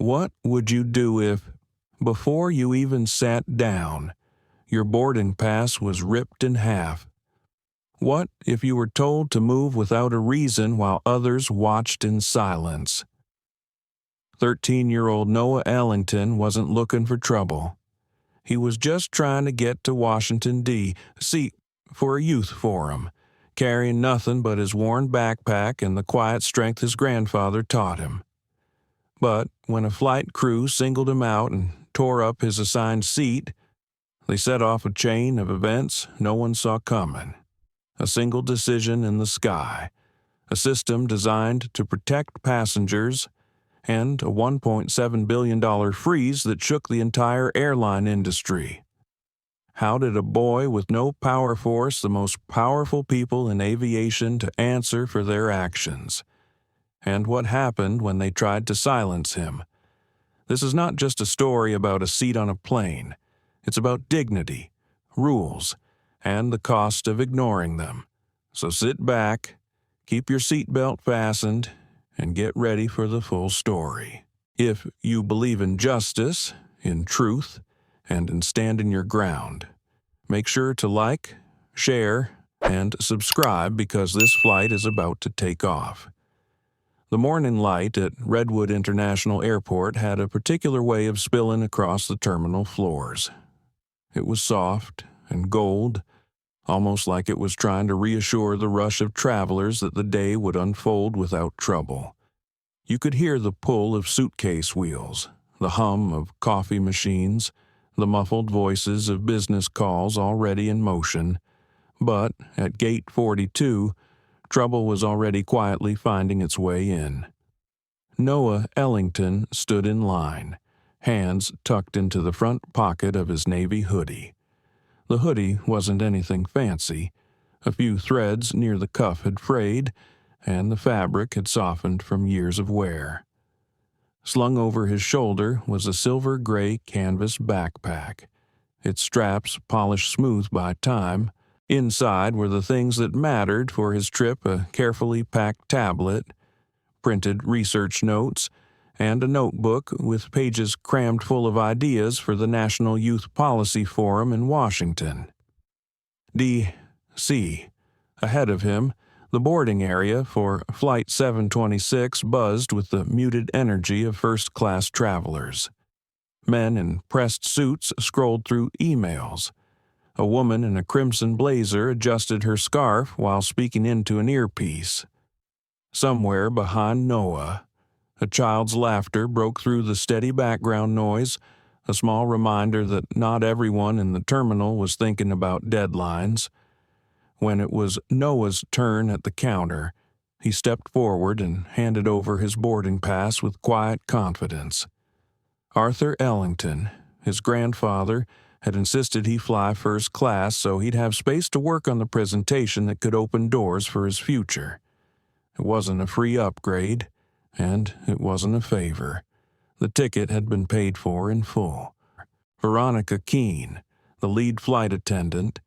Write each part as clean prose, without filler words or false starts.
What would you do if, before you even sat down, your boarding pass was ripped in half? What if you were told to move without a reason while others watched in silence? 13-year-old Noah Ellington wasn't looking for trouble. He was just trying to get to Washington, D.C. for a youth forum, carrying nothing but his worn backpack and the quiet strength his grandfather taught him. But when a flight crew singled him out and tore up his assigned seat, they set off a chain of events no one saw coming. A single decision in the sky, a system designed to protect passengers, and a $1.7 billion freeze that shook the entire airline industry. How did a boy with no power force the most powerful people in aviation to answer for their actions? And what happened when they tried to silence him? This is not just a story about a seat on a plane. It's about dignity, rules, and the cost of ignoring them. So sit back, keep your seatbelt fastened, and get ready for the full story. If you believe in justice, in truth, and in standing your ground, make sure to like, share, and subscribe because this flight is about to take off. The morning light at Redwood International Airport had a particular way of spilling across the terminal floors. It was soft and gold, almost like it was trying to reassure the rush of travelers that the day would unfold without trouble. You could hear the pull of suitcase wheels, the hum of coffee machines, the muffled voices of business calls already in motion, but at Gate 42, trouble was already quietly finding its way in. Noah Ellington stood in line, hands tucked into the front pocket of his navy hoodie. The hoodie wasn't anything fancy. A few threads near the cuff had frayed, and the fabric had softened from years of wear. Slung over his shoulder was a silver-gray canvas backpack, its straps polished smooth by time. Inside were the things that mattered for his trip: a carefully packed tablet, printed research notes, and a notebook with pages crammed full of ideas for the National Youth Policy Forum in Washington, D.C. Ahead of him, the boarding area for Flight 726 buzzed with the muted energy of first-class travelers. Men in pressed suits scrolled through emails. A woman in a crimson blazer adjusted her scarf while speaking into an earpiece. Somewhere behind Noah, a child's laughter broke through the steady background noise, a small reminder that not everyone in the terminal was thinking about deadlines. When it was Noah's turn at the counter, he stepped forward and handed over his boarding pass with quiet confidence. Arthur Ellington, his grandfather, had insisted he fly first class so he'd have space to work on the presentation that could open doors for his future. It wasn't a free upgrade, and it wasn't a favor. The ticket had been paid for in full. Veronica Keene, the lead flight attendant,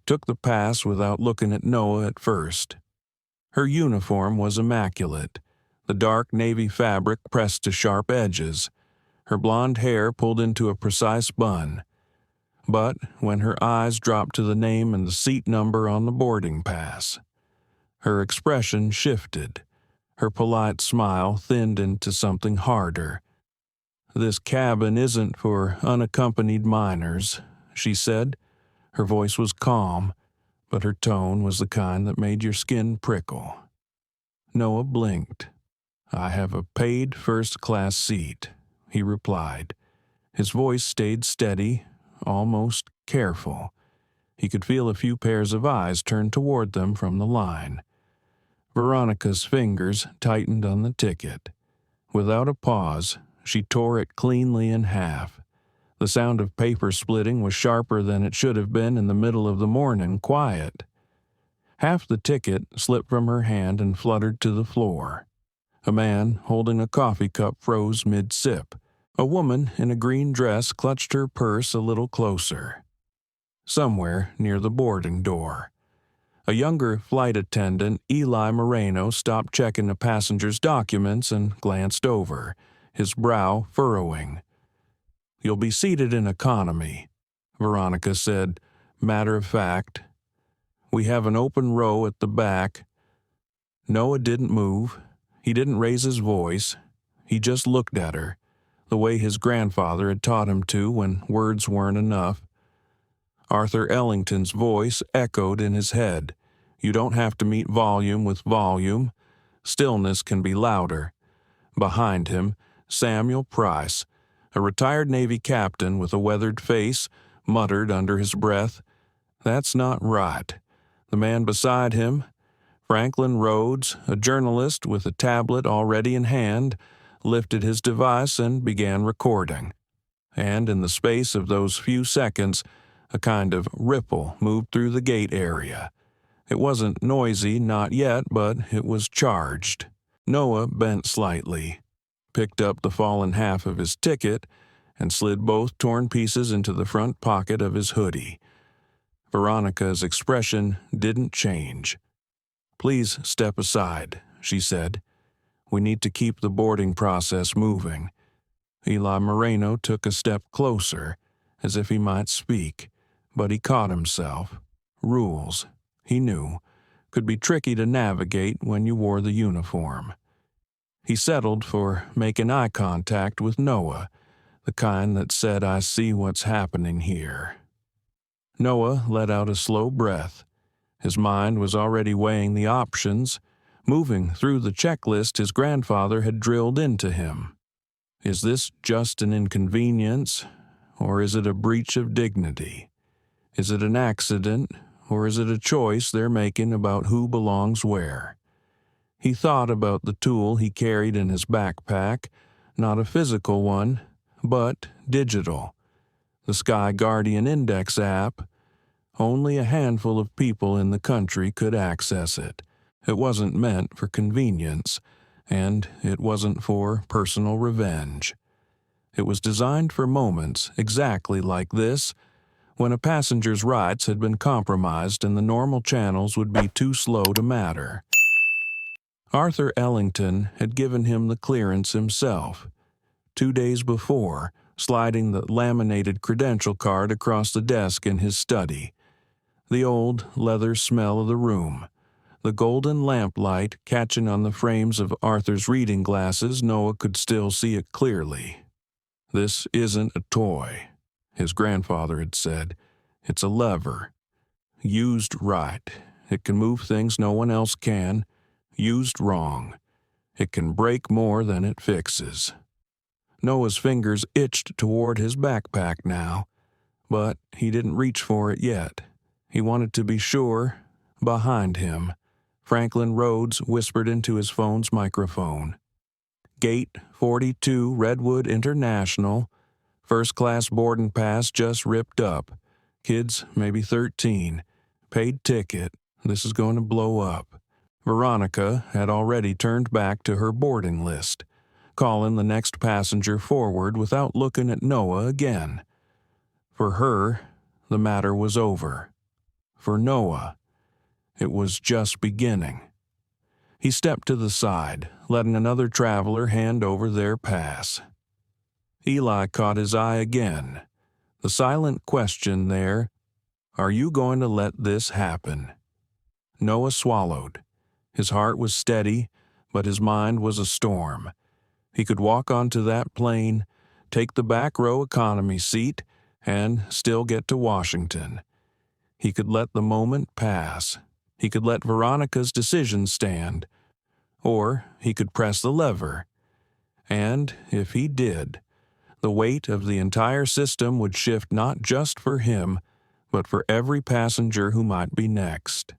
took the pass without looking at Noah at first. Her uniform was immaculate, the dark navy fabric pressed to sharp edges, her blonde hair pulled into a precise bun. But when her eyes dropped to the name and the seat number on the boarding pass, her expression shifted. Her polite smile thinned into something harder. "This cabin isn't for unaccompanied minors," she said. Her voice was calm, but her tone was the kind that made your skin prickle. Noah blinked. "I have a paid first-class seat," he replied. His voice stayed steady, almost careful. He could feel a few pairs of eyes turned toward them from the line. Veronica's fingers tightened on the ticket. Without a pause, she tore it cleanly in half. The sound of paper splitting was sharper than it should have been in the middle of the morning quiet. Half the ticket slipped from her hand and fluttered to the floor. A man holding a coffee cup froze mid-sip. A woman in a green dress clutched her purse a little closer. Somewhere near the boarding door, a younger flight attendant, Eli Moreno, stopped checking a passenger's documents and glanced over, his brow furrowing. "You'll be seated in economy," Veronica said, matter of fact. "We have an open row at the back." Noah didn't move. He didn't raise his voice. He just looked at her, the way his grandfather had taught him to when words weren't enough. Arthur Ellington's voice echoed in his head. You don't have to meet volume with volume. Stillness can be louder. Behind him, Samuel Price, a retired Navy captain with a weathered face, muttered under his breath, "That's not right." The man beside him, Franklin Rhodes, a journalist with a tablet already in hand, lifted his device and began recording. And in the space of those few seconds, a kind of ripple moved through the gate area. It wasn't noisy, not yet, but it was charged. Noah bent slightly, picked up the fallen half of his ticket, and slid both torn pieces into the front pocket of his hoodie. Veronica's expression didn't change. "Please step aside," she said. "We need to keep the boarding process moving." Eli Moreno took a step closer, as if he might speak, but he caught himself. Rules, he knew, could be tricky to navigate when you wore the uniform. He settled for making eye contact with Noah, the kind that said, "I see what's happening here." Noah let out a slow breath. His mind was already weighing the options, moving through the checklist his grandfather had drilled into him. Is this just an inconvenience, or is it a breach of dignity? Is it an accident, or is it a choice they're making about who belongs where? He thought about the tool he carried in his backpack, not a physical one, but digital. The SkyGuardian Index app. Only a handful of people in the country could access it. It wasn't meant for convenience, and it wasn't for personal revenge. It was designed for moments exactly like this, when a passenger's rights had been compromised and the normal channels would be too slow to matter. Arthur Ellington had given him the clearance himself. 2 days before, sliding the laminated credential card across the desk in his study. The old leather smell of the room, the golden lamplight catching on the frames of Arthur's reading glasses. Noah could still see it clearly. "This isn't a toy," his grandfather had said. "It's a lever. Used right, it can move things no one else can. Used wrong, it can break more than it fixes." Noah's fingers itched toward his backpack now, but he didn't reach for it yet. He wanted to be sure. Behind him, Franklin Rhodes whispered into his phone's microphone. "Gate 42, Redwood International. First-class boarding pass just ripped up. Kids maybe 13. Paid ticket. This is going to blow up." Veronica had already turned back to her boarding list, calling the next passenger forward without looking at Noah again. For her, the matter was over. For Noah, it was just beginning. He stepped to the side, letting another traveler hand over their pass. Eli caught his eye again. The silent question there, "Are you going to let this happen?" Noah swallowed. His heart was steady, but his mind was a storm. He could walk onto that plane, take the back row economy seat, and still get to Washington. He could let the moment pass. He could let Veronica's decision stand. Or he could press the lever. And if he did, the weight of the entire system would shift not just for him, but for every passenger who might be next.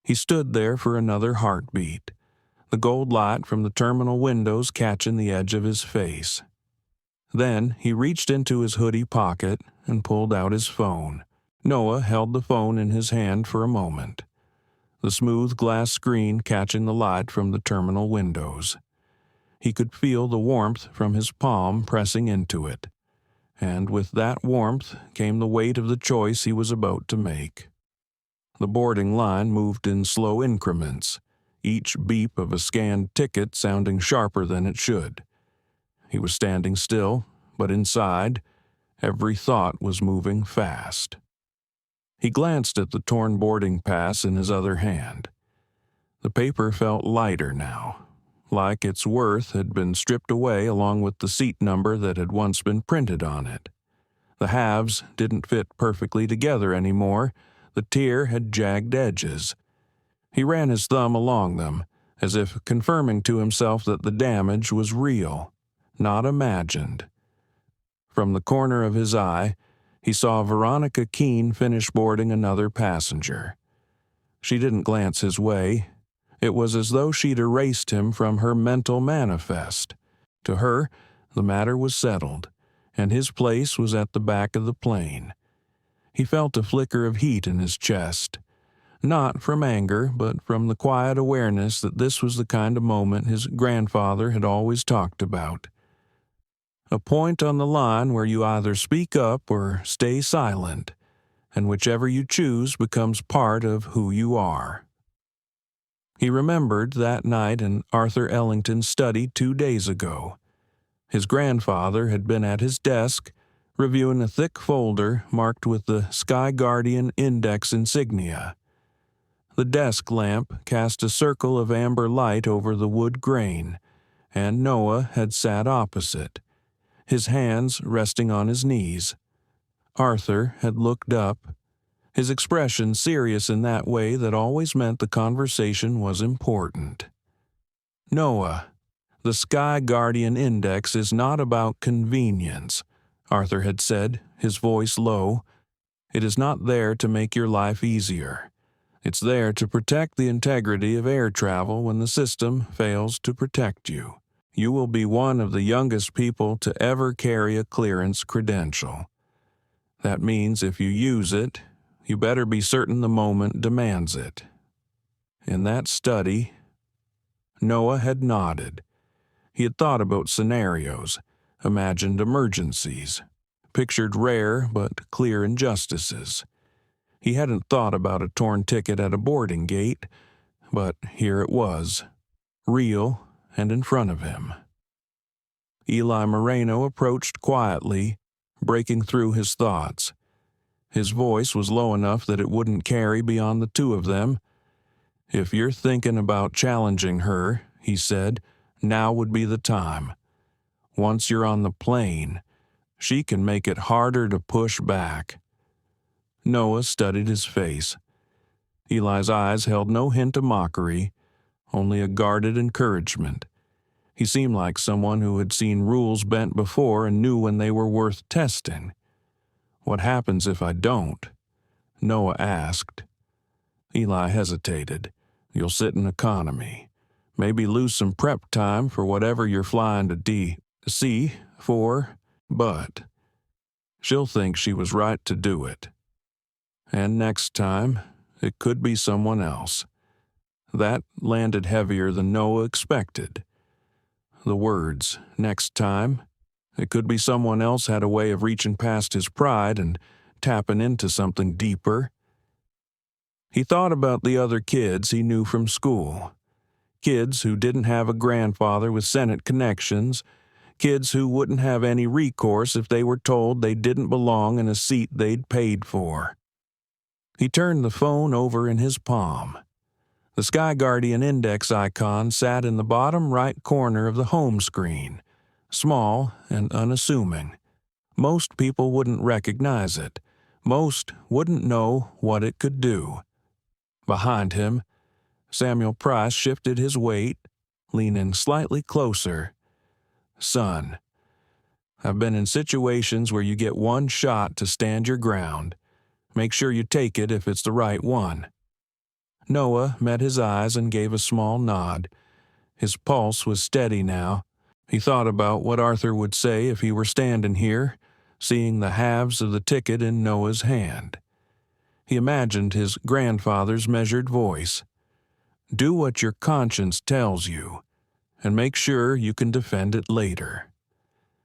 He stood there for another heartbeat, the gold light from the terminal windows catching the edge of his face. Then he reached into his hoodie pocket and pulled out his phone. Noah held the phone in his hand for a moment, the smooth glass screen catching the light from the terminal windows. He could feel the warmth from his palm pressing into it, and with that warmth came the weight of the choice he was about to make. The boarding line moved in slow increments, each beep of a scanned ticket sounding sharper than it should. He was standing still, but inside, every thought was moving fast. He glanced at the torn boarding pass in his other hand. The paper felt lighter now, like its worth had been stripped away along with the seat number that had once been printed on it. The halves didn't fit perfectly together anymore. The tier had jagged edges. He ran his thumb along them, as if confirming to himself that the damage was real, not imagined. From the corner of his eye, he saw Veronica Keene finish boarding another passenger. She didn't glance his way. It was as though she'd erased him from her mental manifest. To her, the matter was settled, and his place was at the back of the plane. He felt a flicker of heat in his chest, not from anger, but from the quiet awareness that this was the kind of moment his grandfather had always talked about. A point on the line where you either speak up or stay silent, and whichever you choose becomes part of who you are. He remembered that night in Arthur Ellington's study 2 days ago. His grandfather had been at his desk, reviewing a thick folder marked with the SkyGuardian Index insignia. The desk lamp cast a circle of amber light over the wood grain, and Noah had sat opposite, his hands resting on his knees. Arthur had looked up, his expression serious in that way that always meant the conversation was important. "Noah, the SkyGuardian Index is not about convenience," Arthur had said, his voice low. "It is not there to make your life easier. It's there to protect the integrity of air travel when the system fails to protect you. You will be one of the youngest people to ever carry a clearance credential. That means if you use it, you better be certain the moment demands it." In that study, Noah had nodded. He had thought about scenarios, imagined emergencies, pictured rare but clear injustices. He hadn't thought about a torn ticket at a boarding gate, but here it was, real and in front of him. Eli Moreno approached quietly, breaking through his thoughts. His voice was low enough that it wouldn't carry beyond the two of them. "If you're thinking about challenging her," he said, "now would be the time. Once you're on the plane, she can make it harder to push back." Noah studied his face. Eli's eyes held no hint of mockery, only a guarded encouragement. He seemed like someone who had seen rules bent before and knew when they were worth testing. "What happens if I don't?" Noah asked. Eli hesitated. "You'll sit in economy. Maybe lose some prep time for whatever you're flying to D.C. for, but she'll think she was right to do it. And next time, it could be someone else." That landed heavier than Noah expected. The words, "next time," it could be someone else, had a way of reaching past his pride and tapping into something deeper. He thought about the other kids he knew from school. Kids who didn't have a grandfather with Senate connections, kids who wouldn't have any recourse if they were told they didn't belong in a seat they'd paid for. He turned the phone over in his palm. The SkyGuardian Index icon sat in the bottom right corner of the home screen, small and unassuming. Most people wouldn't recognize it. Most wouldn't know what it could do. Behind him, Samuel Price shifted his weight, leaning slightly closer. "Son, I've been in situations where you get one shot to stand your ground. Make sure you take it if it's the right one." Noah met his eyes and gave a small nod. His pulse was steady now. He thought about what Arthur would say if he were standing here, seeing the halves of the ticket in Noah's hand. He imagined his grandfather's measured voice. "Do what your conscience tells you, and make sure you can defend it later."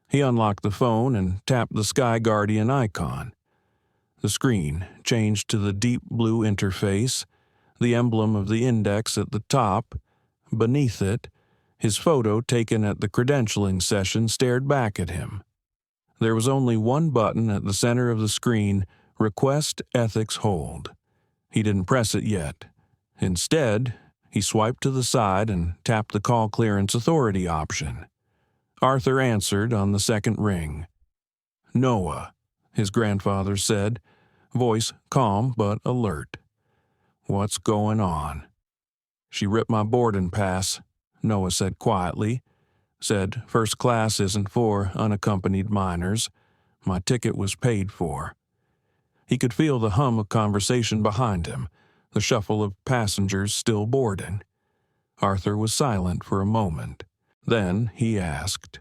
He unlocked the phone and tapped the SkyGuardian icon. The screen changed to the deep blue interface, the emblem of the index at the top. Beneath it, His photo taken at the credentialing session stared back at him. There was only one button at the center of the screen, Request Ethics Hold. He didn't press it yet. Instead, he swiped to the side and tapped the Call Clearance Authority option. Arthur answered on the second ring. "Noah," his grandfather said, voice calm but alert. "What's going on?" "She ripped my boarding pass," Noah said quietly. "Said first class isn't for unaccompanied minors. My ticket was paid for." He could feel the hum of conversation behind him, the shuffle of passengers still boarding. Arthur was silent for a moment. Then he asked,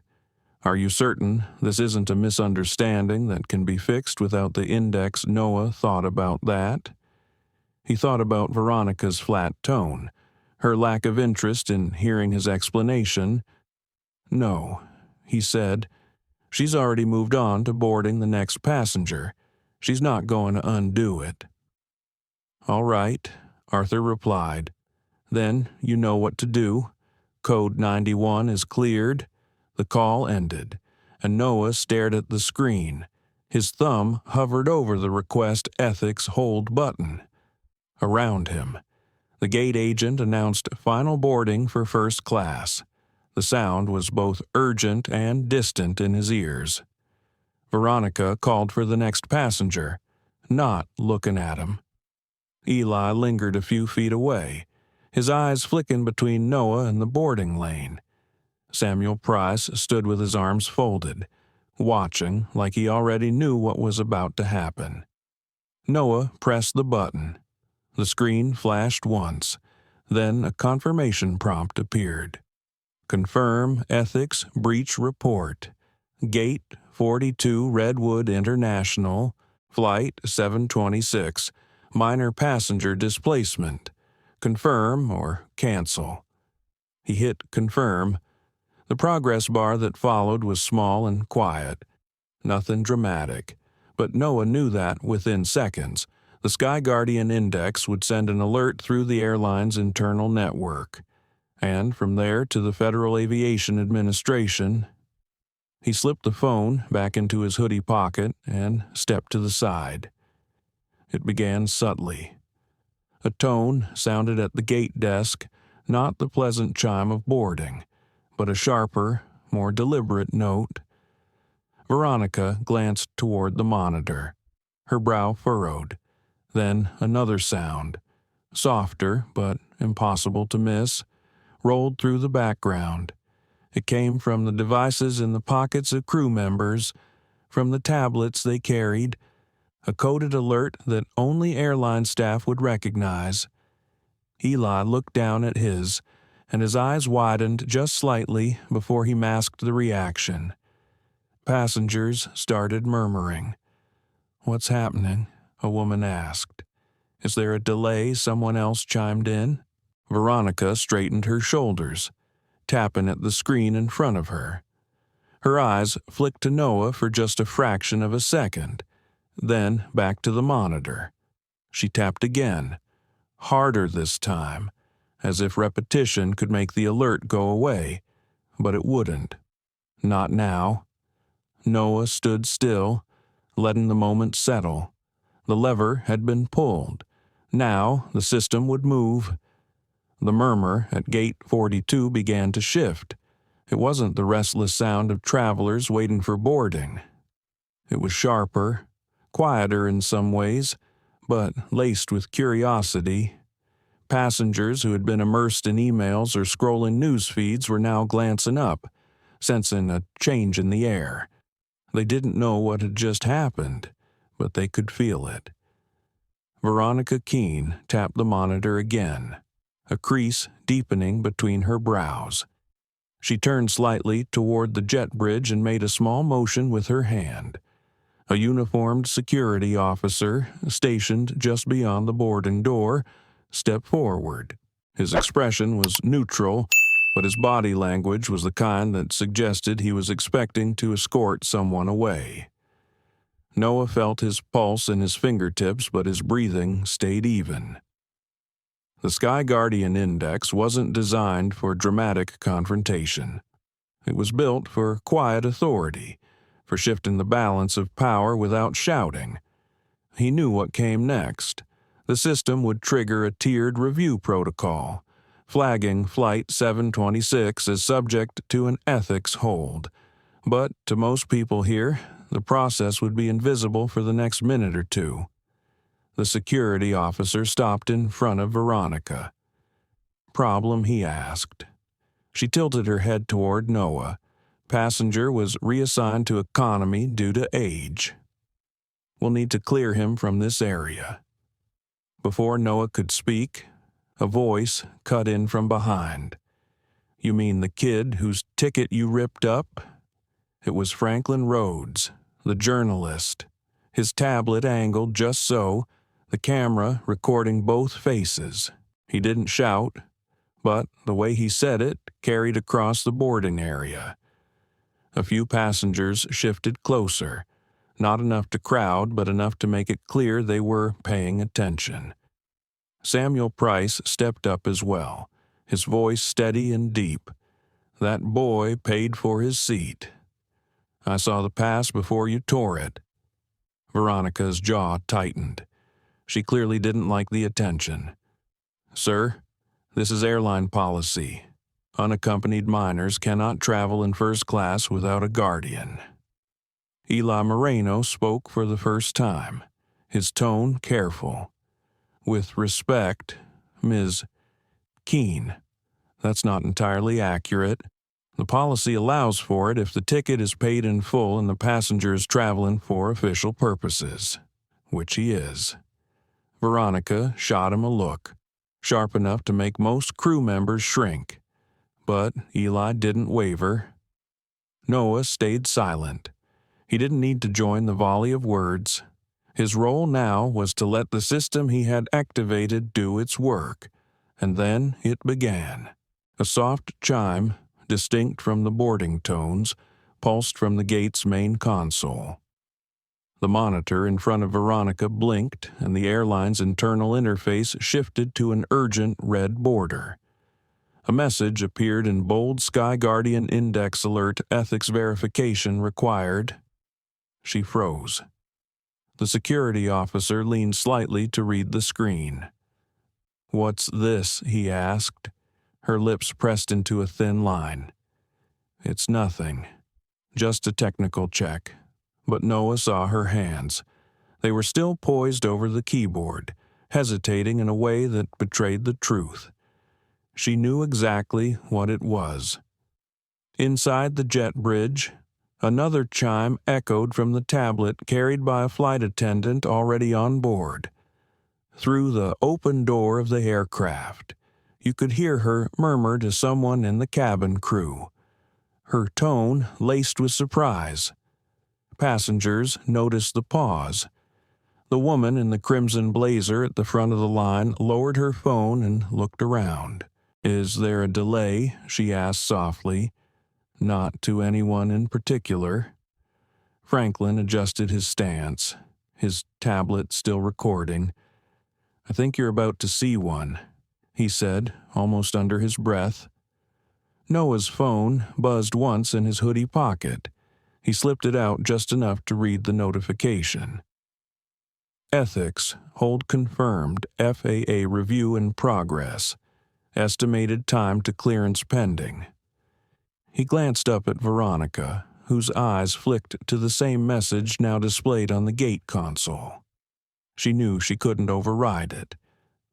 "Are you certain this isn't a misunderstanding that can be fixed without the index Noah thought about that?" He thought about Veronica's flat tone, her lack of interest in hearing his explanation. "No," he said. "She's already moved on to boarding the next passenger. She's not going to undo it." "All right," Arthur replied. "Then you know what to do. Code 91 is cleared." The call ended, and Noah stared at the screen. His thumb hovered over the Request Ethics Hold button. Around him, the gate agent announced final boarding for first class. The sound was both urgent and distant in his ears. Veronica called for the next passenger, not looking at him. Eli lingered a few feet away, his eyes flicking between Noah and the boarding lane. Samuel Price stood with his arms folded, watching like he already knew what was about to happen. Noah pressed the button. The screen flashed once, then a confirmation prompt appeared. "Confirm Ethics Breach Report. Gate 42 Redwood International, Flight 726, minor passenger displacement. Confirm or cancel." He hit confirm. The progress bar that followed was small and quiet. Nothing dramatic, but Noah knew that within seconds, the SkyGuardian Index would send an alert through the airline's internal network, and from there to the Federal Aviation Administration. He slipped the phone back into his hoodie pocket and stepped to the side. It began subtly. A tone sounded at the gate desk, not the pleasant chime of boarding, but a sharper, more deliberate note. Veronica glanced toward the monitor, her brow furrowed. Then another sound, softer but impossible to miss, rolled through the background. It came from the devices in the pockets of crew members, from the tablets they carried, a coded alert that only airline staff would recognize. Eli looked down at his, and his eyes widened just slightly before he masked the reaction. Passengers started murmuring. "What's happening?" a woman asked. "Is there a delay?" someone else chimed in. Veronica straightened her shoulders, tapping at the screen in front of her. Her eyes flicked to Noah for just a fraction of a second, then back to the monitor. She tapped again, harder this time, as if repetition could make the alert go away, but it wouldn't. Not now. Noah stood still, letting the moment settle. The lever had been pulled. Now the system would move. The murmur at Gate 42 began to shift. It wasn't the restless sound of travelers waiting for boarding. It was sharper, quieter in some ways, but laced with curiosity. Passengers who had been immersed in emails or scrolling news feeds were now glancing up, sensing a change in the air. They didn't know what had just happened, but they could feel it. Veronica Keene tapped the monitor again, a crease deepening between her brows. She turned slightly toward the jet bridge and made a small motion with her hand. A uniformed security officer, stationed just beyond the boarding door, stepped forward. His expression was neutral, but his body language was the kind that suggested he was expecting to escort someone away. Noah felt his pulse in his fingertips, but his breathing stayed even. The SkyGuardian Index wasn't designed for dramatic confrontation. It was built for quiet authority, for shifting the balance of power without shouting. He knew what came next. The system would trigger a tiered review protocol, flagging Flight 726 as subject to an ethics hold. But to most people here, the process would be invisible for the next minute or two. The security officer stopped in front of Veronica. "Problem?" he asked. She tilted her head toward Noah. Passenger was reassigned to economy due to age. "We'll need to clear him from this area." Before Noah could speak, a voice cut in from behind. "You mean the kid whose ticket you ripped up?" It was Franklin Rhodes, the journalist, his tablet angled just so, the camera recording both faces. He didn't shout, but the way he said it carried across the boarding area. A few passengers shifted closer, not enough to crowd, but enough to make it clear they were paying attention. Samuel Price stepped up as well, his voice steady and deep. "That boy paid for his seat. I saw the pass before you tore it." Veronica's jaw tightened. She clearly didn't like the attention. "Sir, this is airline policy. Unaccompanied minors cannot travel in first class without a guardian." Eli Moreno spoke for the first time, his tone careful. "With respect, Ms. Keene, that's not entirely accurate. The policy allows for it if the ticket is paid in full and the passenger is traveling for official purposes, which he is." Veronica shot him a look, sharp enough to make most crew members shrink. But Eli didn't waver. Noah stayed silent. He didn't need to join the volley of words. His role now was to let the system he had activated do its work, and then it began. A soft chime, distinct from the boarding tones, pulsed from the gate's main console. The monitor in front of Veronica blinked, and the airline's internal interface shifted to an urgent red border. A message appeared in bold SkyGuardian Index alert: ethics verification required. She froze. The security officer leaned slightly to read the screen. "What's this?" he asked. Her lips pressed into a thin line. "It's nothing. Just a technical check." But Noah saw her hands. They were still poised over the keyboard, hesitating in a way that betrayed the truth. She knew exactly what it was. Inside the jet bridge, another chime echoed from the tablet carried by a flight attendant already on board. Through the open door of the aircraft, you could hear her murmur to someone in the cabin crew, her tone laced with surprise. Passengers noticed the pause. The woman in the crimson blazer at the front of the line lowered her phone and looked around. "Is there a delay?" she asked softly. "Not to anyone in particular." Franklin adjusted his stance, his tablet still recording. "I think you're about to see one," he said, almost under his breath. Noah's phone buzzed once in his hoodie pocket. He slipped it out just enough to read the notification. "Ethics, hold confirmed, FAA review in progress. Estimated time to clearance pending." He glanced up at Veronica, whose eyes flicked to the same message now displayed on the gate console. She knew she couldn't override it.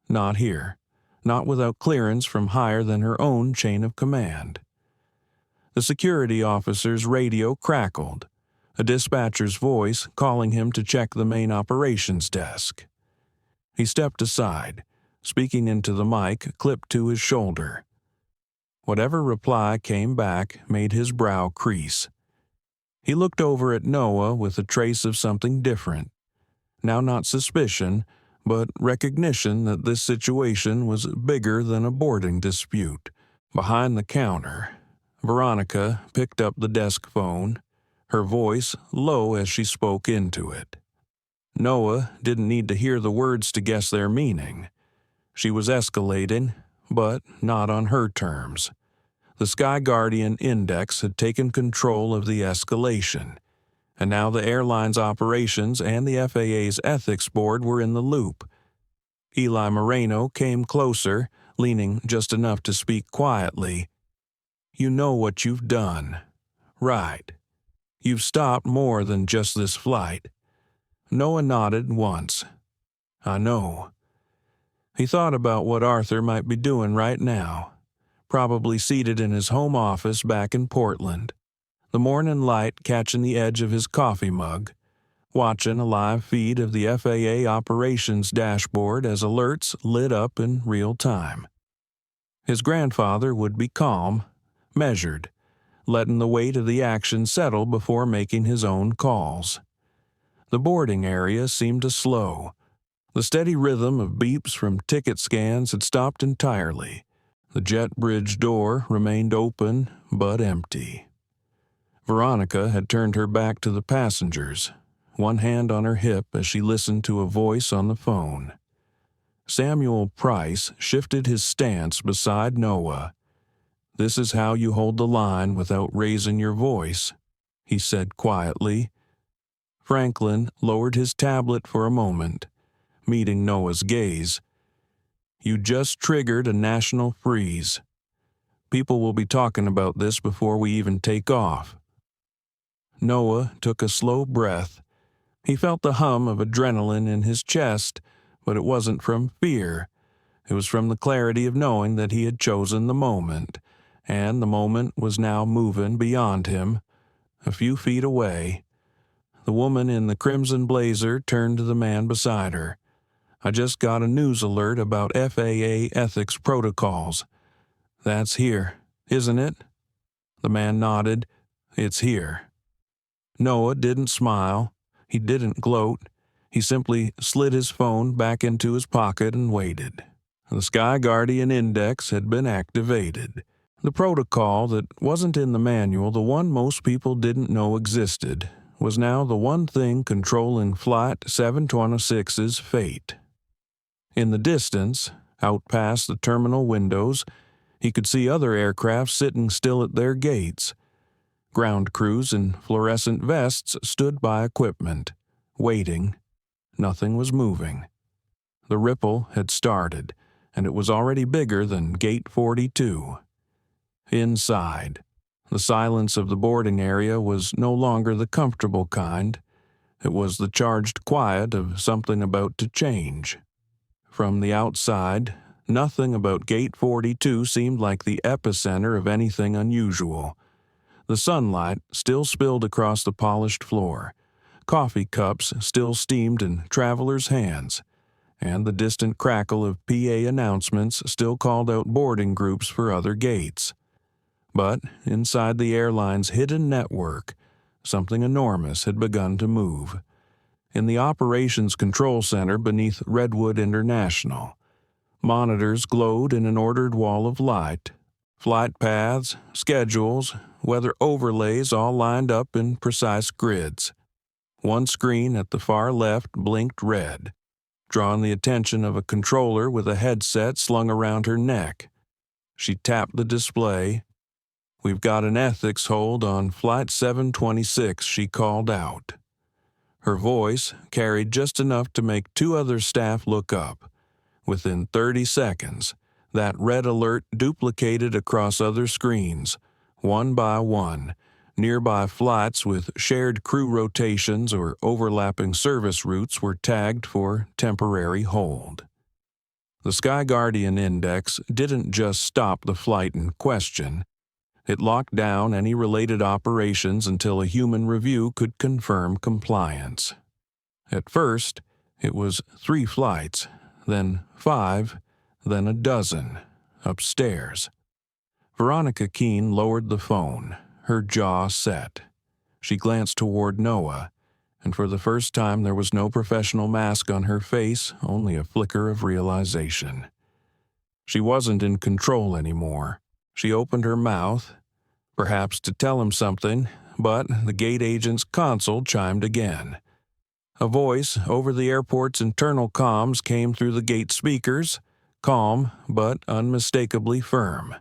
Not here. Not without clearance from higher than her own chain of command. The security officer's radio crackled, a dispatcher's voice calling him to check the main operations desk. He stepped aside, speaking into the mic clipped to his shoulder. Whatever reply came back made his brow crease. He looked over at Noah with a trace of something different. Now not suspicion, but recognition that this situation was bigger than a boarding dispute. Behind the counter, Veronica picked up the desk phone, her voice low as she spoke into it. Noah didn't need to hear the words to guess their meaning. She was escalating, but not on her terms. The SkyGuardian Index had taken control of the escalation, and now the airline's operations and the FAA's ethics board were in the loop. Eli Moreno came closer, leaning just enough to speak quietly. "You know what you've done, right? You've stopped more than just this flight." Noah nodded once. "I know." He thought about what Arthur might be doing right now, probably seated in his home office back in Portland, the morning light catching the edge of his coffee mug, watching a live feed of the FAA operations dashboard as alerts lit up in real time. His grandfather would be calm, measured, letting the weight of the action settle before making his own calls. The boarding area seemed to slow. The steady rhythm of beeps from ticket scans had stopped entirely. The jet bridge door remained open but empty. Veronica had turned her back to the passengers, one hand on her hip as she listened to a voice on the phone. Samuel Price shifted his stance beside Noah. "This is how you hold the line without raising your voice," he said quietly. Franklin lowered his tablet for a moment, meeting Noah's gaze. "You just triggered a national freeze. People will be talking about this before we even take off." Noah took a slow breath. He felt the hum of adrenaline in his chest, but it wasn't from fear. It was from the clarity of knowing that he had chosen the moment, and the moment was now moving beyond him, a few feet away. The woman in the crimson blazer turned to the man beside her. "I just got a news alert about FAA ethics protocols. That's here, isn't it?" The man nodded. "It's here." Noah didn't smile. He didn't gloat. He simply slid his phone back into his pocket and waited. The SkyGuardian Index had been activated. The protocol that wasn't in the manual, the one most people didn't know existed, was now the one thing controlling Flight 726's fate. In the distance, out past the terminal windows, he could see other aircraft sitting still at their gates. Ground crews in fluorescent vests stood by equipment, waiting. Nothing was moving. The ripple had started, and it was already bigger than Gate 42. Inside, the silence of the boarding area was no longer the comfortable kind. It was the charged quiet of something about to change. From the outside, nothing about Gate 42 seemed like the epicenter of anything unusual. The sunlight still spilled across the polished floor. Coffee cups still steamed in travelers' hands, and the distant crackle of PA announcements still called out boarding groups for other gates. But inside the airline's hidden network, something enormous had begun to move. In the operations control center beneath Redwood International, monitors glowed in an ordered wall of light. Flight paths, schedules, weather overlays all lined up in precise grids. One screen at the far left blinked red, drawing the attention of a controller with a headset slung around her neck. She tapped the display. "We've got an ethics hold on Flight 726, she called out. Her voice carried just enough to make two other staff look up. Within 30 seconds, that red alert duplicated across other screens, one by one. Nearby flights with shared crew rotations or overlapping service routes were tagged for temporary hold. The SkyGuardian Index didn't just stop the flight in question. It locked down any related operations until a human review could confirm compliance. At first, it was 3 flights, then 5, then a dozen, upstairs. Veronica Keene lowered the phone, her jaw set. She glanced toward Noah, and for the first time there was no professional mask on her face, only a flicker of realization. She wasn't in control anymore. She opened her mouth, perhaps to tell him something, but the gate agent's console chimed again. A voice over the airport's internal comms came through the gate speakers. calm but unmistakably firm.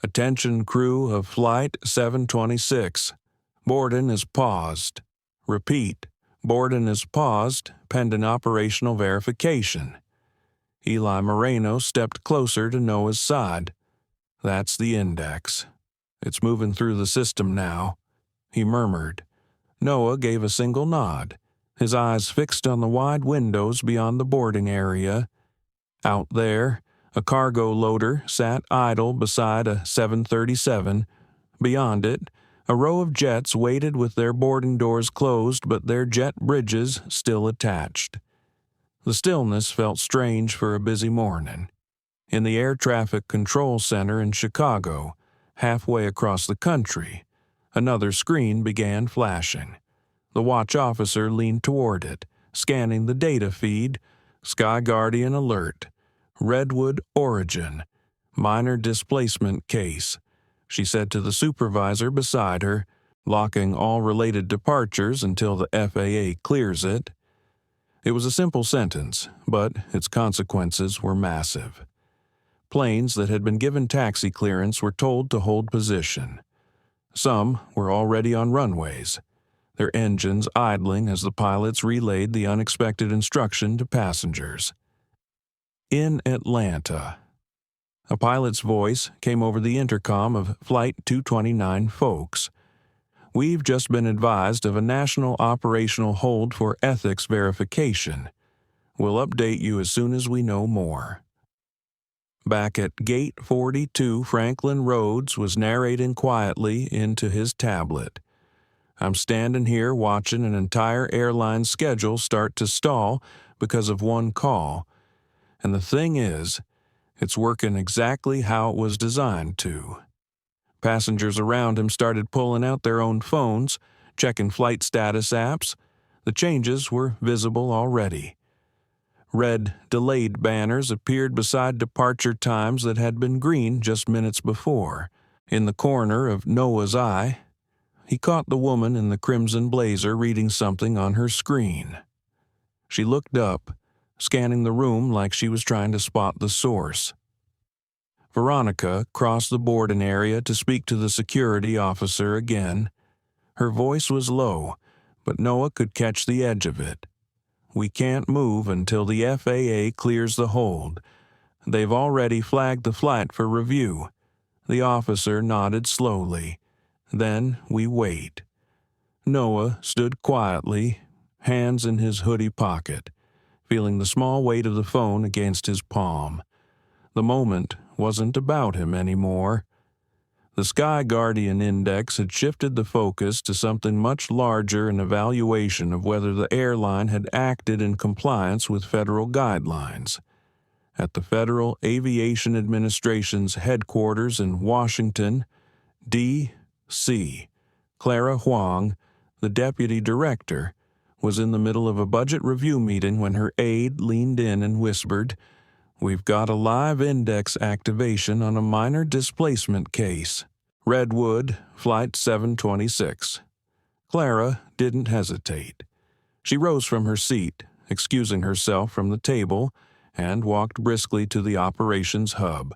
"Attention crew of Flight 726. Boarding is paused. Repeat, boarding is paused pending operational verification." Eli Moreno stepped closer to Noah's side. "That's the index. It's moving through the system now," he murmured. Noah gave a single nod, his eyes fixed on the wide windows beyond the boarding area. Out there, a cargo loader sat idle beside a 737. Beyond it, a row of jets waited with their boarding doors closed but their jet bridges still attached. The stillness felt strange for a busy morning. In the Air Traffic Control Center in Chicago, halfway across the country, another screen began flashing. The watch officer leaned toward it, scanning the data feed. SkyGuardian alert. Redwood origin. Minor displacement case, she said to the supervisor beside her, locking all related departures until the FAA clears it. It was a simple sentence, but its consequences were massive. Planes that had been given taxi clearance were told to hold position. Some were already on runways, their engines idling as the pilots relayed the unexpected instruction to passengers. In Atlanta, a pilot's voice came over the intercom of Flight 229 folks. "We've just been advised of a national operational hold for ethics verification. We'll update you as soon as we know more." Back at Gate 42, Franklin Rhodes was narrating quietly into his tablet. "I'm standing here watching an entire airline schedule start to stall because of one call. And the thing is, it's working exactly how it was designed to." Passengers around him started pulling out their own phones, checking flight status apps. The changes were visible already. Red delayed banners appeared beside departure times that had been green just minutes before. In the corner of Noah's eye, he caught the woman in the crimson blazer reading something on her screen. She looked up, scanning the room like she was trying to spot the source. Veronica crossed the boarding area to speak to the security officer again. Her voice was low, but Noah could catch the edge of it. "We can't move until the FAA clears the hold. They've already flagged the flight for review." The officer nodded slowly. "Then we wait." Noah stood quietly, hands in his hoodie pocket, feeling the small weight of the phone against his palm. The moment wasn't about him anymore. The SkyGuardian Index had shifted the focus to something much larger, an evaluation of whether the airline had acted in compliance with federal guidelines. At the Federal Aviation Administration's headquarters in Washington, D.C., Clara Huang, the deputy director, was in the middle of a budget review meeting when her aide leaned in and whispered, "We've got a live index activation on a minor displacement case. Redwood, Flight 726. Clara didn't hesitate. She rose from her seat, excusing herself from the table, and walked briskly to the operations hub.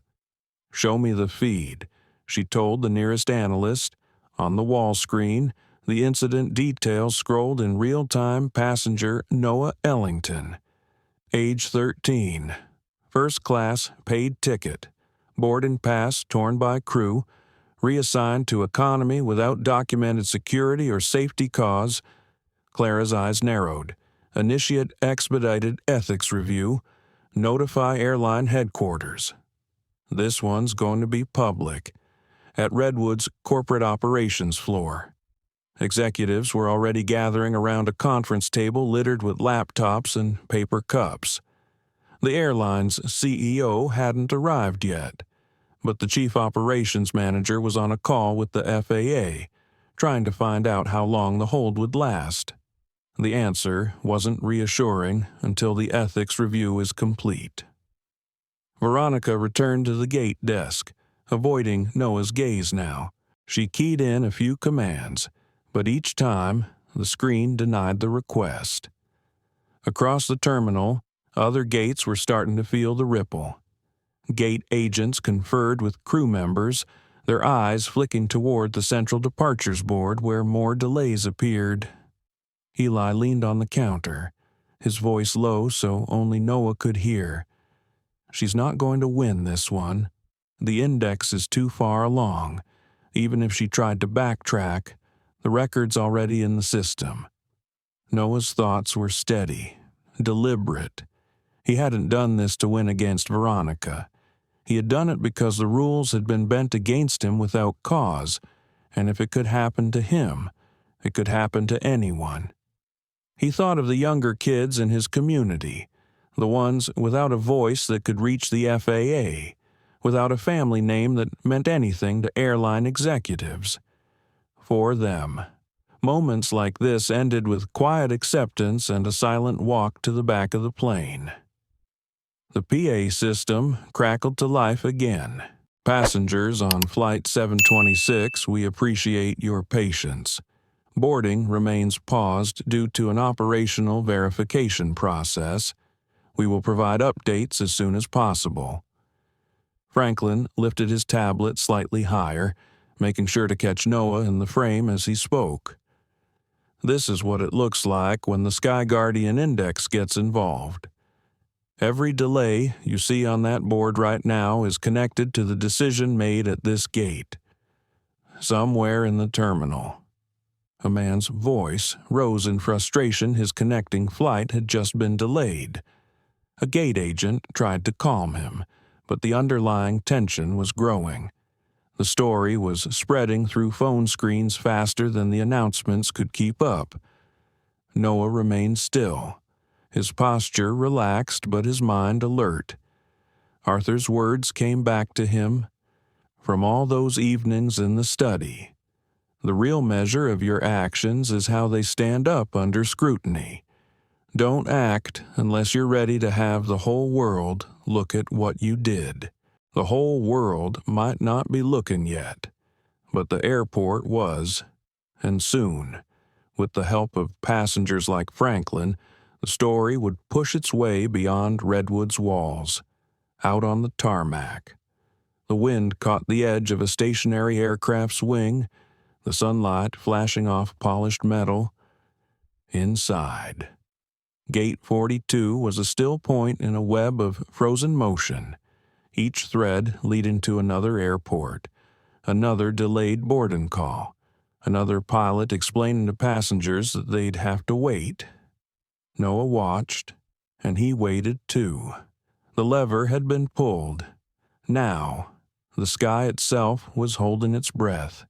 "Show me the feed," she told the nearest analyst. On the wall screen, the incident details scrolled in real-time. Passenger Noah Ellington, age 13. First class, paid ticket. Boarding pass torn by crew. Reassigned to economy without documented security or safety cause. Clara's eyes narrowed. Initiate expedited ethics review. Notify airline headquarters. This one's going to be public. At Redwood's corporate operations floor. Executives were already gathering around a conference table littered with laptops and paper cups. The airline's CEO hadn't arrived yet, but the chief operations manager was on a call with the FAA, trying to find out how long the hold would last. The answer wasn't reassuring until the ethics review is complete. Veronica returned to the gate desk, avoiding Noah's gaze now. She keyed in a few commands, but each time the screen denied the request. Across the terminal, other gates were starting to feel the ripple. Gate agents conferred with crew members, their eyes flicking toward the central departures board where more delays appeared. Eli leaned on the counter, his voice low so only Noah could hear. She's not going to win this one. The index is too far along. Even if she tried to backtrack, the record's already in the system. Noah's thoughts were steady, deliberate. He hadn't done this to win against Veronica. He had done it because the rules had been bent against him without cause, and if it could happen to him, it could happen to anyone. He thought of the younger kids in his community, the ones without a voice that could reach the FAA, without a family name that meant anything to airline executives. For them, moments like this ended with quiet acceptance and a silent walk to the back of the plane. The PA system crackled to life again. Passengers on Flight 726, we appreciate your patience. Boarding remains paused due to an operational verification process. We will provide updates as soon as possible. Franklin lifted his tablet slightly higher, making sure to catch Noah in the frame as he spoke. This is what it looks like when the SkyGuardian Index gets involved. Every delay you see on that board right now is connected to the decision made at this gate. Somewhere in the terminal. A man's voice rose in frustration his connecting flight had just been delayed. A gate agent tried to calm him, but the underlying tension was growing. The story was spreading through phone screens faster than the announcements could keep up. Noah remained still, his posture relaxed but his mind alert. Arthur's words came back to him. From all those evenings in the study, the real measure of your actions is how they stand up under scrutiny. Don't act unless you're ready to have the whole world look at what you did. The whole world might not be looking yet, but the airport was, and soon, with the help of passengers like Franklin, the story would push its way beyond Redwood's walls, out on the tarmac. The wind caught the edge of a stationary aircraft's wing, the sunlight flashing off polished metal. Inside. Gate 42 was a still point in a web of frozen motion, each thread leading to another airport, another delayed boarding call, another pilot explaining to passengers that they'd have to wait. Noah watched, and he waited too. The lever had been pulled. Now, the sky itself was holding its breath.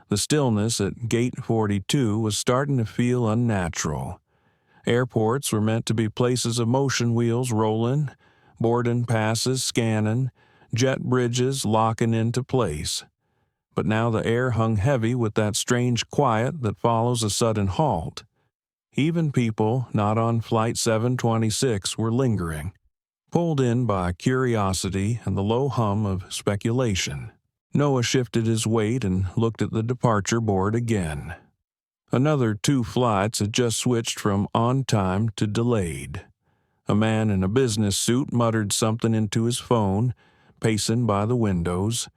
The stillness at Gate 42 was starting to feel unnatural. Airports were meant to be places of motion wheels rolling, boarding passes scanning, jet bridges locking into place. But now the air hung heavy with that strange quiet that follows a sudden halt. Even people not on Flight 726 were lingering, pulled in by curiosity and the low hum of speculation. Noah shifted his weight and looked at the departure board again. Another 2 flights had just switched from on time to delayed. A man in a business suit muttered something into his phone, pacing by the windows.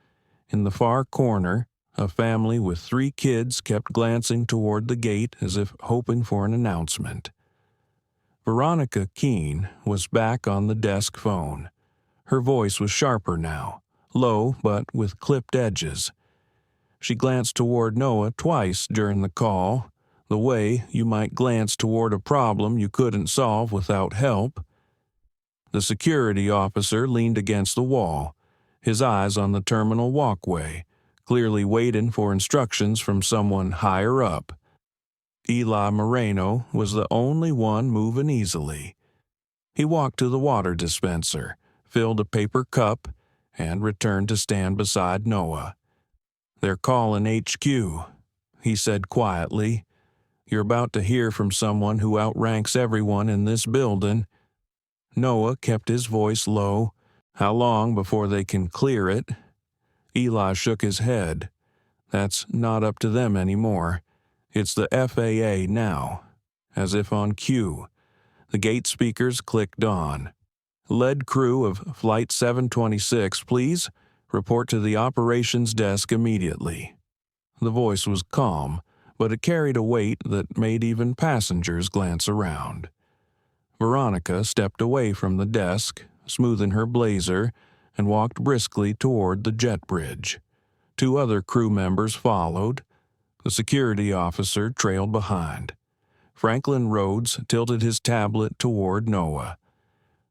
In the far corner, a family with 3 kids kept glancing toward the gate as if hoping for an announcement. Veronica Keene was back on the desk phone. Her voice was sharper now, low but with clipped edges. She glanced toward Noah twice during the call, the way you might glance toward a problem you couldn't solve without help. The security officer leaned against the wall, his eyes on the terminal walkway, clearly waiting for instructions from someone higher up. Eli Moreno was the only one moving easily. He walked to the water dispenser, filled a paper cup, and returned to stand beside Noah. "They're calling HQ," he said quietly. "You're about to hear from someone who outranks everyone in this building." Noah kept his voice low. "How long before they can clear it?" Eli shook his head. "That's not up to them anymore. It's the FAA now." As if on cue, the gate speakers clicked on. Lead crew of Flight 726, please. Report to the operations desk immediately. The voice was calm, but it carried a weight that made even passengers glance around. Veronica stepped away from the desk, smoothing her blazer, and walked briskly toward the jet bridge. 2 other crew members followed. The security officer trailed behind. Franklin Rhodes tilted his tablet toward Noah.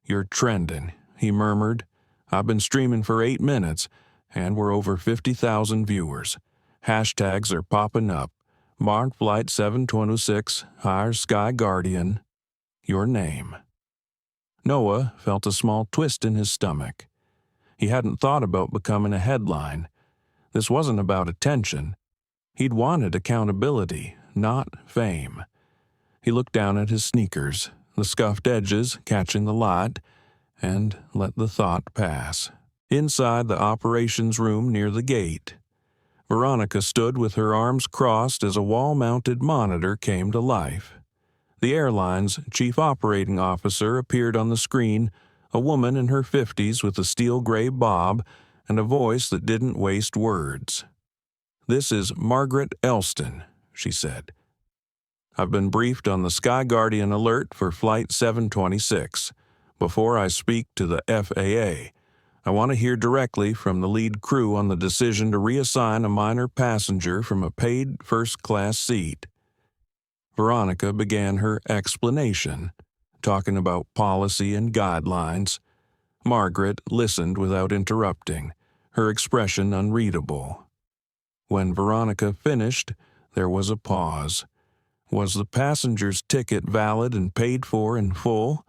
"You're trending," he murmured. "I've been streaming for 8 minutes, and we're over 50,000 viewers. Hashtags are popping up. Marked Flight 726, hires SkyGuardian. Your name." Noah felt a small twist in his stomach. He hadn't thought about becoming a headline. This wasn't about attention. He'd wanted accountability, not fame. He looked down at his sneakers, the scuffed edges catching the light, and let the thought pass. Inside the operations room near the gate, Veronica stood with her arms crossed as a wall-mounted monitor came to life. The airline's chief operating officer appeared on the screen, a woman in her 50s with a steel-gray bob and a voice that didn't waste words. "This is Margaret Elston," she said. "I've been briefed on the SkyGuardian alert for Flight 726. Before I speak to the FAA, I want to hear directly from the lead crew on the decision to reassign a minor passenger from a paid first-class seat." Veronica began her explanation, talking about policy and guidelines. Margaret listened without interrupting, her expression unreadable. When Veronica finished, there was a pause. Was the passenger's ticket valid and paid for in full?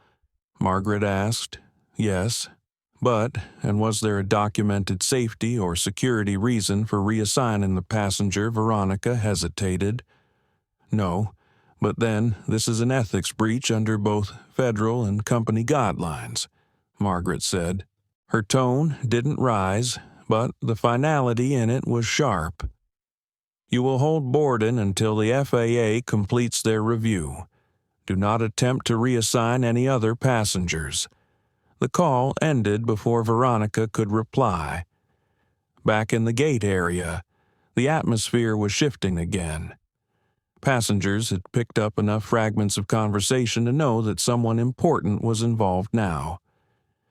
Margaret asked. Yes. But, and was there a documented safety or security reason for reassigning the passenger? Veronica hesitated. No, but then this is an ethics breach under both federal and company guidelines, Margaret said. Her tone didn't rise, but the finality in it was sharp. You will hold boarding until the FAA completes their review. Do not attempt to reassign any other passengers. The call ended before Veronica could reply. Back in the gate area, the atmosphere was shifting again. Passengers had picked up enough fragments of conversation to know that someone important was involved now.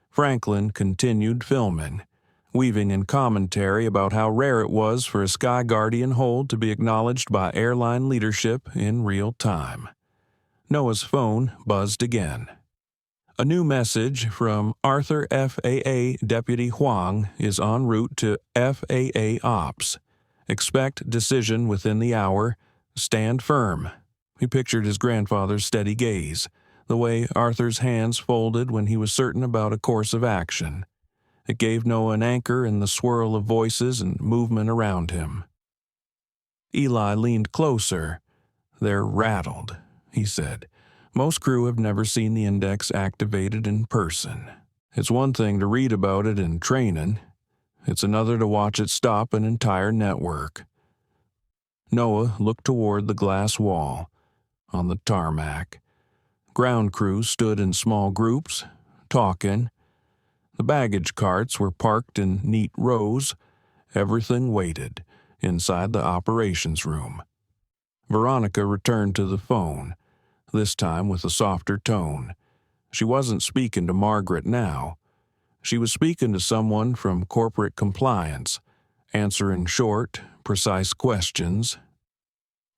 Franklin continued filming, weaving in commentary about how rare it was for a SkyGuardian hold to be acknowledged by airline leadership in real time. Noah's phone buzzed again. A new message from Arthur FAA Deputy Huang is en route to FAA Ops. Expect decision within the hour. Stand firm. He pictured his grandfather's steady gaze, the way Arthur's hands folded when he was certain about a course of action. It gave Noah an anchor in the swirl of voices and movement around him. Eli leaned closer. They're rattled, he said. Most crew have never seen the index activated in person. It's one thing to read about it in training. It's another to watch it stop an entire network. Noah looked toward the glass wall. On the tarmac, ground crews stood in small groups, talking. The baggage carts were parked in neat rows. Everything waited inside the operations room. Veronica returned to the phone, this time with a softer tone. She wasn't speaking to Margaret now. She was speaking to someone from corporate compliance, answering short, precise questions.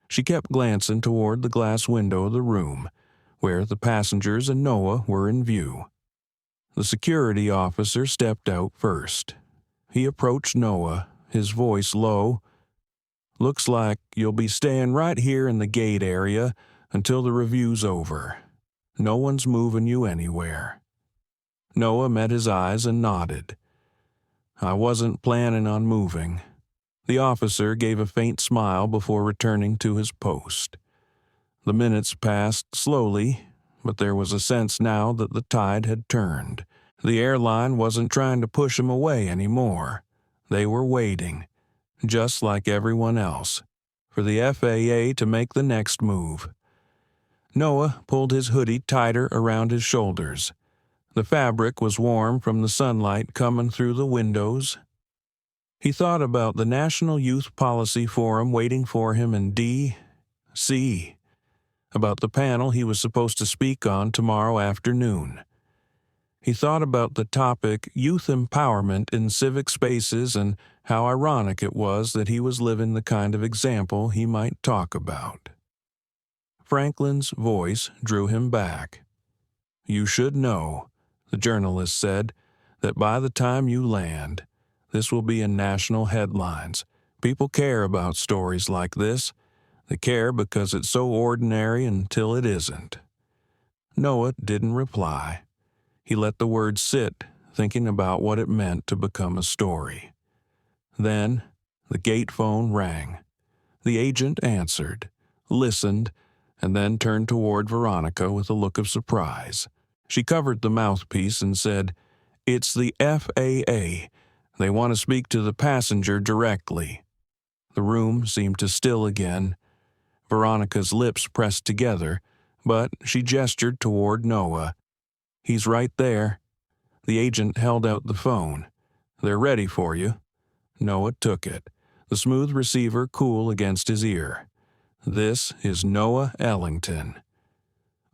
She kept glancing toward the glass window of the room, where the passengers and Noah were in view. The security officer stepped out first. He approached Noah, his voice low. Looks like you'll be staying right here in the gate area until the review's over. No one's moving you anywhere. Noah met his eyes and nodded. I wasn't planning on moving. The officer gave a faint smile before returning to his post. The minutes passed slowly, but there was a sense now that the tide had turned. The airline wasn't trying to push him away anymore. They were waiting, just like everyone else, for the FAA to make the next move. Noah pulled his hoodie tighter around his shoulders. The fabric was warm from the sunlight coming through the windows. He thought about the National Youth Policy Forum waiting for him in D.C., about the panel he was supposed to speak on tomorrow afternoon. He thought about the topic youth empowerment in civic spaces and how ironic it was that he was living the kind of example he might talk about. Franklin's voice drew him back. "You should know," the journalist said, "that by the time you land, this will be in national headlines. People care about stories like this. They care because it's so ordinary until it isn't." Noah didn't reply. He let the words sit, thinking about what it meant to become a story. Then the gate phone rang. The agent answered, listened, and then turned toward Veronica with a look of surprise. She covered the mouthpiece and said, "It's the FAA. They want to speak to the passenger directly." The room seemed to still again. Veronica's lips pressed together, but she gestured toward Noah. "He's right there." The agent held out the phone. "They're ready for you." Noah took it, the smooth receiver cool against his ear. "This is Noah Ellington."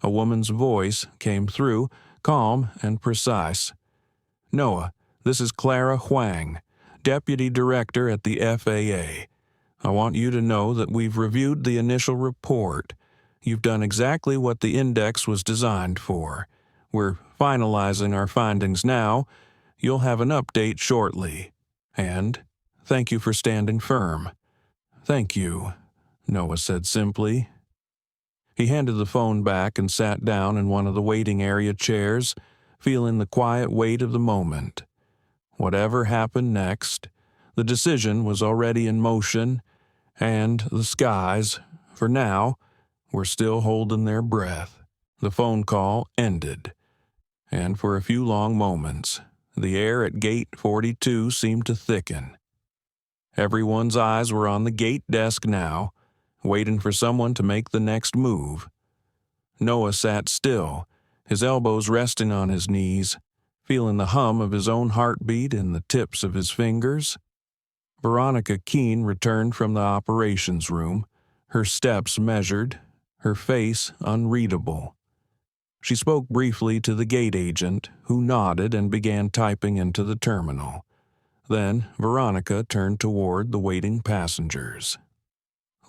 A woman's voice came through, calm and precise. "Noah, this is Clara Huang, Deputy Director at the FAA. I want you to know that we've reviewed the initial report. You've done exactly what the index was designed for. We're finalizing our findings now. You'll have an update shortly. And thank you for standing firm." "Thank you," Noah said simply. He handed the phone back and sat down in one of the waiting area chairs, feeling the quiet weight of the moment. Whatever happened next, the decision was already in motion, and the skies, for now, were still holding their breath. The phone call ended, and for a few long moments, the air at Gate 42 seemed to thicken. Everyone's eyes were on the gate desk now, waiting for someone to make the next move. Noah sat still, his elbows resting on his knees, feeling the hum of his own heartbeat in the tips of his fingers. Veronica Keene returned from the operations room, her steps measured, her face unreadable. She spoke briefly to the gate agent, who nodded and began typing into the terminal. Then Veronica turned toward the waiting passengers.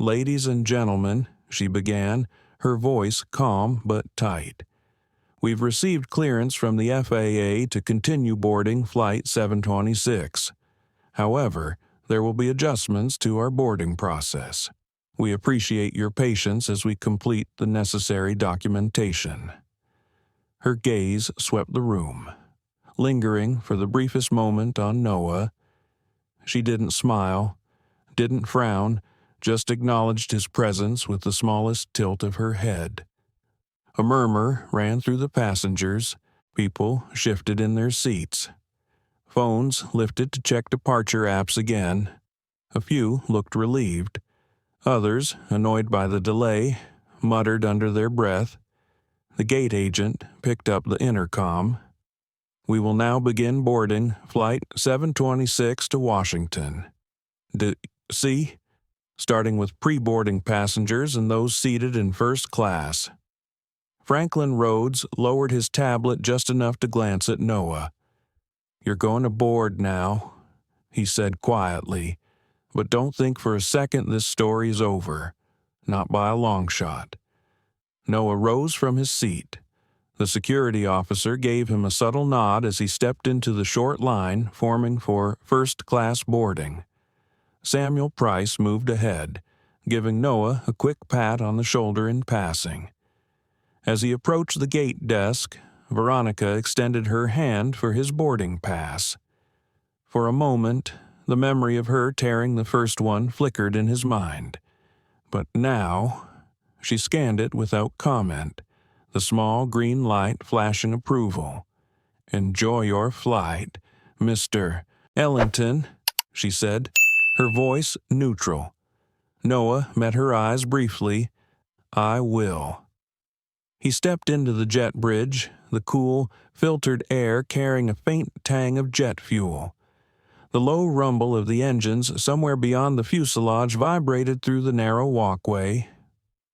"Ladies and gentlemen," she began, her voice calm but tight. "We've received clearance from the FAA to continue boarding Flight 726. However, there will be adjustments to our boarding process. We appreciate your patience as we complete the necessary documentation." Her gaze swept the room, lingering for the briefest moment on Noah. She didn't smile, didn't frown, just acknowledged his presence with the smallest tilt of her head. A murmur ran through the passengers. People shifted in their seats. Phones lifted to check departure apps again. A few looked relieved. Others, annoyed by the delay, muttered under their breath. The gate agent picked up the intercom. "We will now begin boarding Flight 726 to Washington, D.C., starting with pre-boarding passengers and those seated in first class." Franklin Rhodes lowered his tablet just enough to glance at Noah. "You're going aboard now," he said quietly, "but don't think for a second this story is over. Not by a long shot." Noah rose from his seat. The security officer gave him a subtle nod as he stepped into the short line forming for first-class boarding. Samuel Price moved ahead, giving Noah a quick pat on the shoulder in passing. As he approached the gate desk, Veronica extended her hand for his boarding pass. For a moment, the memory of her tearing the first one flickered in his mind. But now, she scanned it without comment, the small green light flashing approval. "Enjoy your flight, Mr. Ellington," she said, her voice neutral. Noah met her eyes briefly. "I will." He stepped into the jet bridge, the cool, filtered air carrying a faint tang of jet fuel. The low rumble of the engines somewhere beyond the fuselage vibrated through the narrow walkway.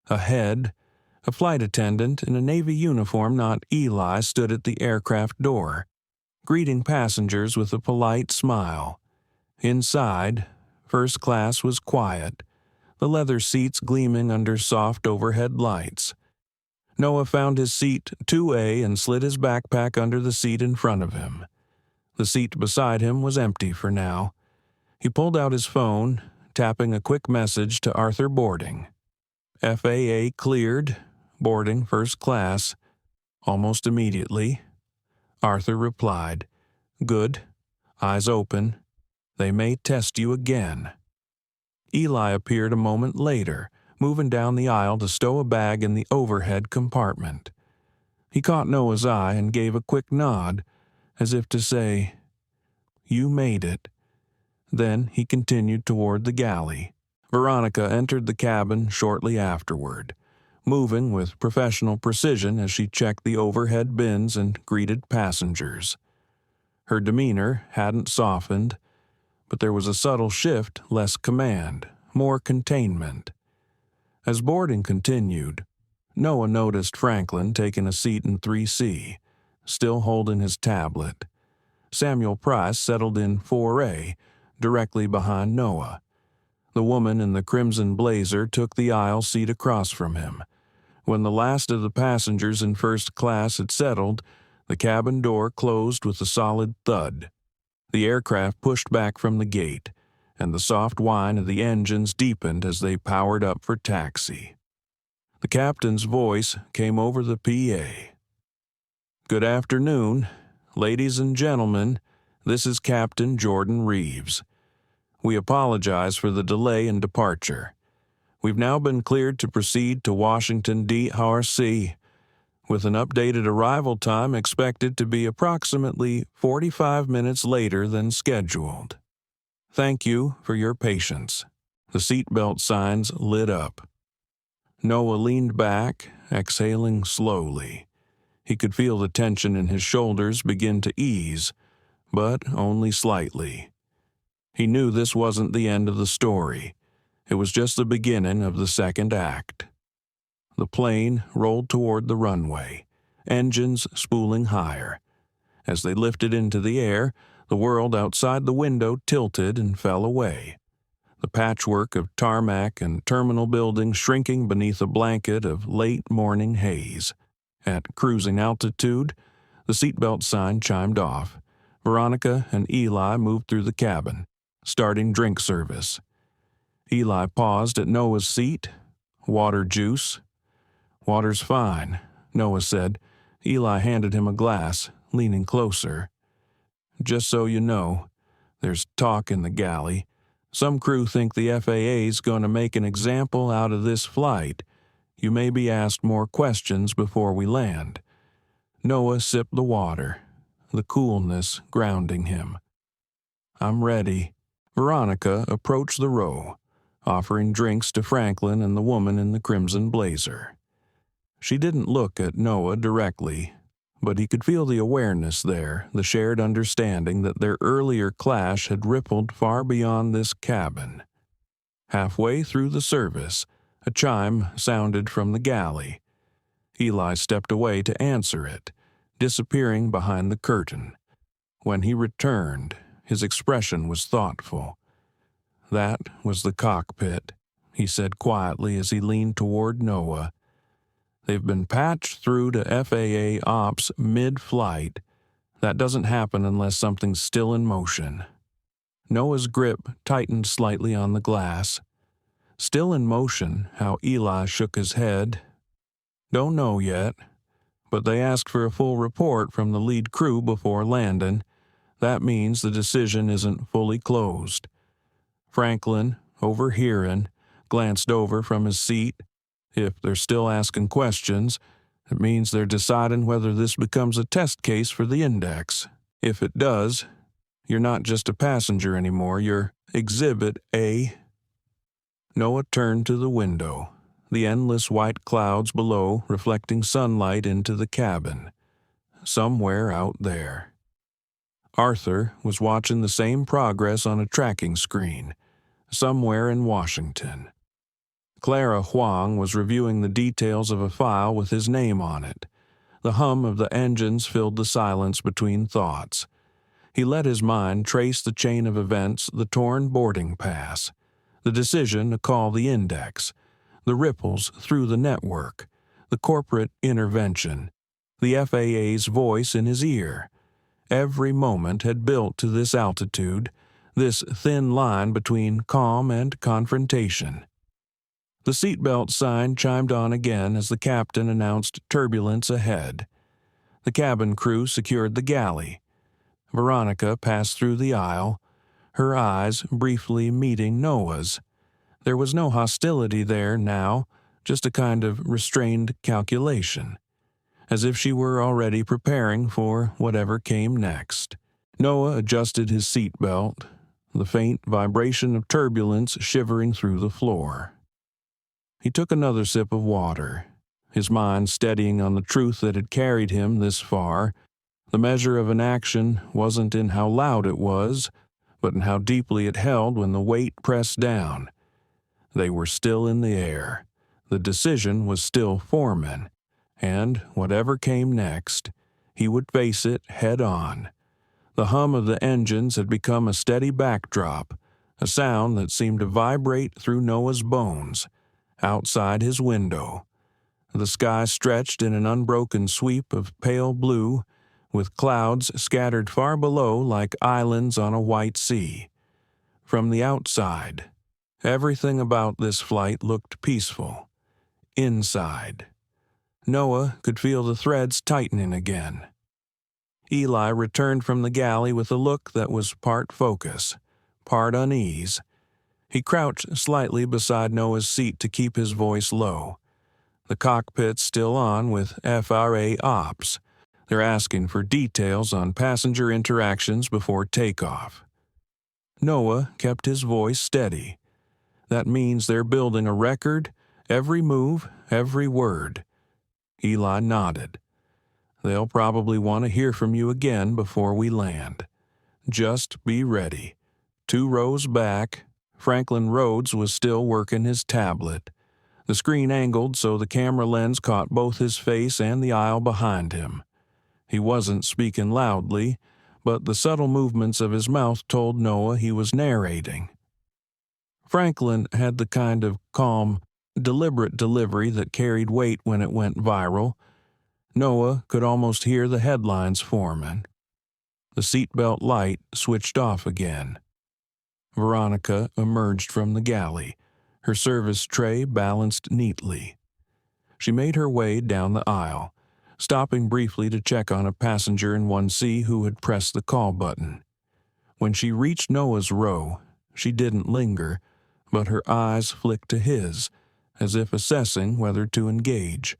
Ahead, a flight attendant in a Navy uniform not Eli stood at the aircraft door, greeting passengers with a polite smile. Inside, first class was quiet, the leather seats gleaming under soft overhead lights. Noah found his seat 2A and slid his backpack under the seat in front of him. The seat beside him was empty for now. He pulled out his phone, tapping a quick message to Arthur Boarding. FAA cleared, boarding first class. Almost immediately, Arthur replied, "Good. Eyes open. They may test you again." Eli appeared a moment later, moving down the aisle to stow a bag in the overhead compartment. He caught Noah's eye and gave a quick nod, as if to say, "You made it." Then he continued toward the galley. Veronica entered the cabin shortly afterward, moving with professional precision as she checked the overhead bins and greeted passengers. Her demeanor hadn't softened, but there was a subtle shift, less command, more containment. As boarding continued, Noah noticed Franklin taking a seat in 3C, still holding his tablet. Samuel Price settled in 4A, directly behind Noah. The woman in the crimson blazer took the aisle seat across from him. When the last of the passengers in first class had settled, the cabin door closed with a solid thud. The aircraft pushed back from the gate, and the soft whine of the engines deepened as they powered up for taxi. The captain's voice came over the PA. "Good afternoon. Ladies and gentlemen, this is Captain Jordan Reeves. We apologize for the delay in departure. We've now been cleared to proceed to Washington, D.C., with an updated arrival time expected to be approximately 45 minutes later than scheduled. Thank you for your patience." The seatbelt signs lit up. Noah leaned back, exhaling slowly. He could feel the tension in his shoulders begin to ease, but only slightly. He knew this wasn't the end of the story. It was just the beginning of the second act. The plane rolled toward the runway, engines spooling higher. As they lifted into the air, the world outside the window tilted and fell away, the patchwork of tarmac and terminal buildings shrinking beneath a blanket of late morning haze. At cruising altitude, the seatbelt sign chimed off. Veronica and Eli moved through the cabin, starting drink service. Eli paused at Noah's seat. "Water, juice?" "Water's fine," Noah said. Eli handed him a glass, leaning closer. "Just so you know, there's talk in the galley. Some crew think the FAA's going to make an example out of this flight. You may be asked more questions before we land." Noah sipped the water, the coolness grounding him. "I'm ready." Veronica approached the row, offering drinks to Franklin and the woman in the crimson blazer. She didn't look at Noah directly, but he could feel the awareness there, the shared understanding that their earlier clash had rippled far beyond this cabin. Halfway through the service, a chime sounded from the galley. Eli stepped away to answer it, disappearing behind the curtain. When he returned, his expression was thoughtful. "That was the cockpit," he said quietly as he leaned toward Noah. "They've been patched through to FAA ops mid-flight. That doesn't happen unless something's still in motion." Noah's grip tightened slightly on the glass. Still in motion, how Eli shook his head. "Don't know yet, but they asked for a full report from the lead crew before landing. That means the decision isn't fully closed." Franklin, overhearing, glanced over from his seat. "If they're still asking questions, it means they're deciding whether this becomes a test case for the index. If it does, you're not just a passenger anymore, you're Exhibit A." Noah turned to the window. the endless white clouds below reflecting sunlight into the cabin. Somewhere out there. Arthur was watching the same progress on a tracking screen, somewhere in Washington. Clara Huang was reviewing the details of a file with his name on it. The hum of the engines filled the silence between thoughts. He let his mind trace the chain of events, the torn boarding pass, the decision to call the Index, the ripples through the network, the corporate intervention, the FAA's voice in his ear. Every moment had built to this altitude, this thin line between calm and confrontation. The seatbelt sign chimed on again as the captain announced turbulence ahead. The cabin crew secured the galley. Veronica passed through the aisle, her eyes briefly meeting Noah's. There was no hostility there now, just a kind of restrained calculation, as if she were already preparing for whatever came next. Noah adjusted his seatbelt, the faint vibration of turbulence shivering through the floor. He took another sip of water, his mind steadying on the truth that had carried him this far. The measure of an action wasn't in how loud it was, but in how deeply it held when the weight pressed down. They were still in the air. The decision was still forming, and whatever came next, he would face it head on. The hum of the engines had become a steady backdrop, a sound that seemed to vibrate through Noah's bones. Outside his window, the sky stretched in an unbroken sweep of pale blue, with clouds scattered far below like islands on a white sea. From the outside, everything about this flight looked peaceful. Inside, Noah could feel the threads tightening again. Eli returned from the galley with a look that was part focus, part unease. He crouched slightly beside Noah's seat to keep his voice low. The cockpit's still on with FRA ops. They're asking for details on passenger interactions before takeoff. Noah kept his voice steady. That means they're building a record, every move, every word. Eli nodded. They'll probably want to hear from you again before we land. Just be ready. 2 rows back, Franklin Rhodes was still working his tablet. The screen angled so the camera lens caught both his face and the aisle behind him. He wasn't speaking loudly, but the subtle movements of his mouth told Noah he was narrating. Franklin had the kind of calm, deliberate delivery that carried weight when it went viral. Noah could almost hear the headlines forming. The seatbelt light switched off again. Veronica emerged from the galley, her service tray balanced neatly. She made her way down the aisle, stopping briefly to check on a passenger in 1C who had pressed the call button. When she reached Noah's row, she didn't linger, but her eyes flicked to his, as if assessing whether to engage.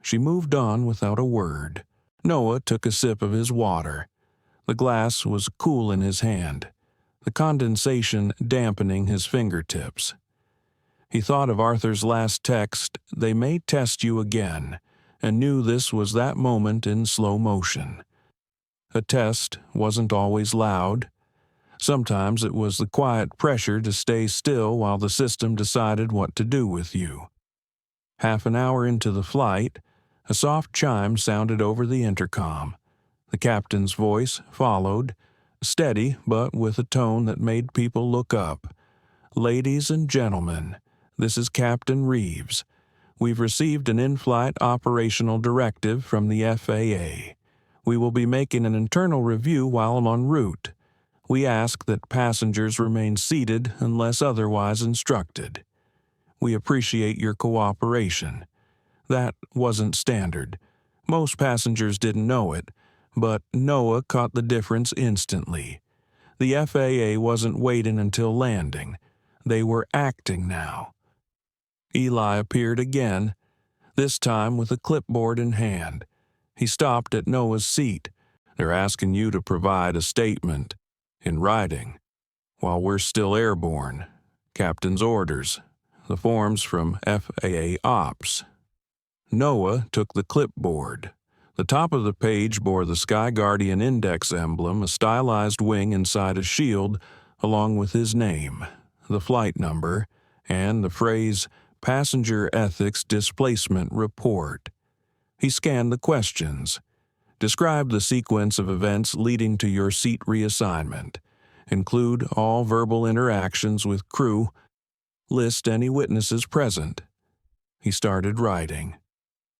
She moved on without a word. Noah took a sip of his water. The glass was cool in his hand, the condensation dampening his fingertips. He thought of Arthur's last text, "They may test you again," and knew this was that moment in slow motion. A test wasn't always loud. Sometimes it was the quiet pressure to stay still while the system decided what to do with you. Half an hour into the flight, a soft chime sounded over the intercom. The captain's voice followed, steady but with a tone that made people look up. "Ladies and gentlemen, this is Captain Reeves. We've received an in-flight operational directive from the FAA. We will be making an internal review while en route. We ask that passengers remain seated unless otherwise instructed. We appreciate your cooperation." That wasn't standard. Most passengers didn't know it, but Noah caught the difference instantly. The FAA wasn't waiting until landing. They were acting now. Eli appeared again, this time with a clipboard in hand. He stopped at Noah's seat. "They're asking you to provide a statement, in writing, while we're still airborne. Captain's orders. the forms from FAA Ops. Noah took the clipboard. The top of the page bore the SkyGuardian Index emblem, a stylized wing inside a shield, along with his name, the flight number, and the phrase Passenger Ethics Displacement Report. He scanned the questions. Describe the sequence of events leading to your seat reassignment. Include all verbal interactions with crew. List any witnesses present. He started writing.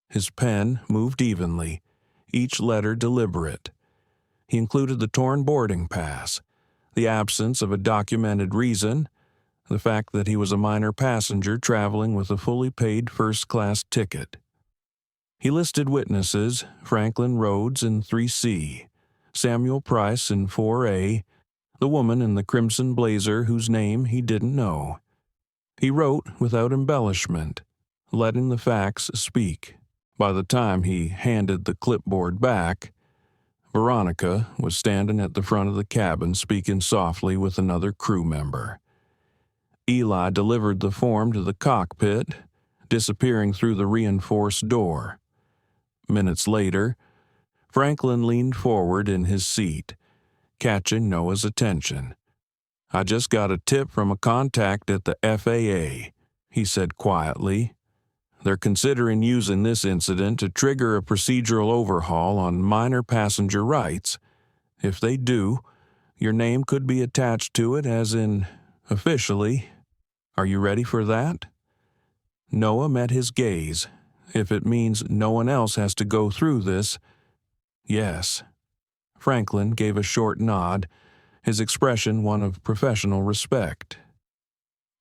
His pen moved evenly, each letter deliberate. He included the torn boarding pass, the absence of a documented reason, the fact that he was a minor passenger traveling with a fully paid first-class ticket. He listed witnesses, Franklin Rhodes in 3C, Samuel Price in 4A, the woman in the crimson blazer whose name he didn't know. He wrote without embellishment, letting the facts speak. By the time he handed the clipboard back, Veronica was standing at the front of the cabin speaking softly with another crew member. Eli delivered the form to the cockpit, disappearing through the reinforced door. Minutes later, Franklin leaned forward in his seat, catching Noah's attention. "I just got a tip from a contact at the FAA," he said quietly. "They're considering using this incident to trigger a procedural overhaul on minor passenger rights. If they do, your name could be attached to it as in officially. Are you ready for that?" Noah met his gaze. "If it means no one else has to go through this, yes." Franklin gave a short nod, his expression one of professional respect.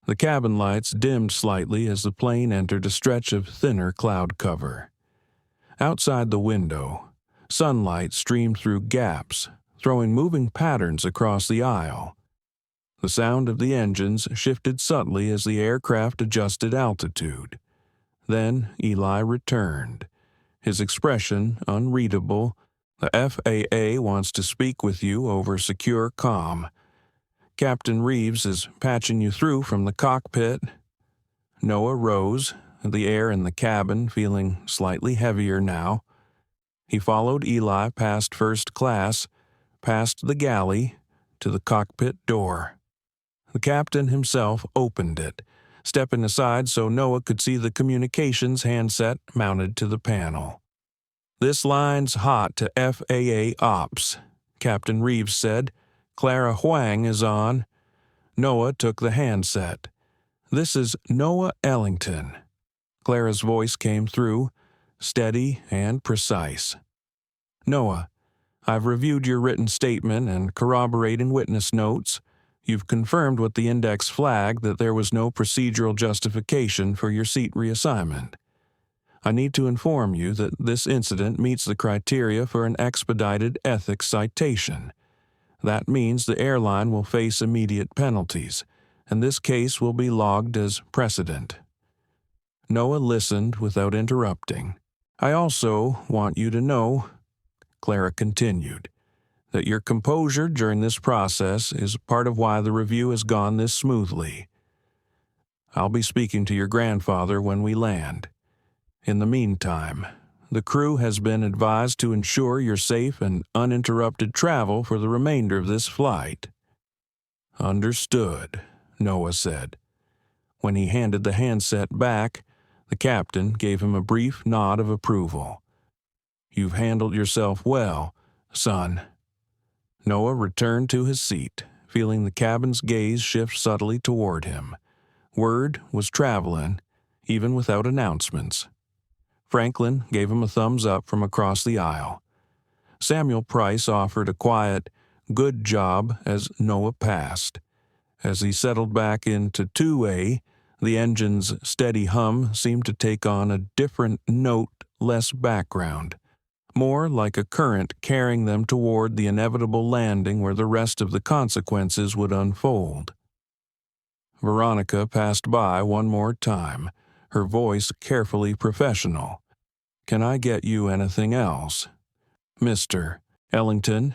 The cabin lights dimmed slightly as the plane entered a stretch of thinner cloud cover. Outside the window, sunlight streamed through gaps, throwing moving patterns across the aisle. The sound of the engines shifted subtly as the aircraft adjusted altitude. Then Eli returned, his expression unreadable. "The FAA wants to speak with you over secure comm. Captain Reeves is patching you through from the cockpit." Noah rose, the air in the cabin feeling slightly heavier now. He followed Eli past first class, past the galley, to the cockpit door. The captain himself opened it, stepping aside so Noah could see the communications handset mounted to the panel. "This line's hot to FAA Ops," Captain Reeves said. "Clara Huang is on." Noah took the handset. "This is Noah Ellington." Clara's voice came through, steady and precise. "Noah, I've reviewed your written statement and corroborating witness notes. You've confirmed what the index flagged, that there was no procedural justification for your seat reassignment. I need to inform you that this incident meets the criteria for an expedited ethics citation. That means the airline will face immediate penalties, and this case will be logged as precedent." Noah listened without interrupting. "I also want you to know," Clara continued, "that your composure during this process is part of why the review has gone this smoothly. I'll be speaking to your grandfather when we land. In the meantime, the crew has been advised to ensure your safe and uninterrupted travel for the remainder of this flight." "Understood," Noah said. When he handed the handset back, the captain gave him a brief nod of approval. "You've handled yourself well, son." Noah returned to his seat, feeling the cabin's gaze shift subtly toward him. Word was traveling, even without announcements. Franklin gave him a thumbs up from across the aisle. Samuel Price offered a quiet, "good job" as Noah passed. As he settled back into 2A, the engine's steady hum seemed to take on a different note, less background, more like a current carrying them toward the inevitable landing where the rest of the consequences would unfold. Veronica passed by one more time, her voice carefully professional. "Can I get you anything else?" "Mr. Ellington?"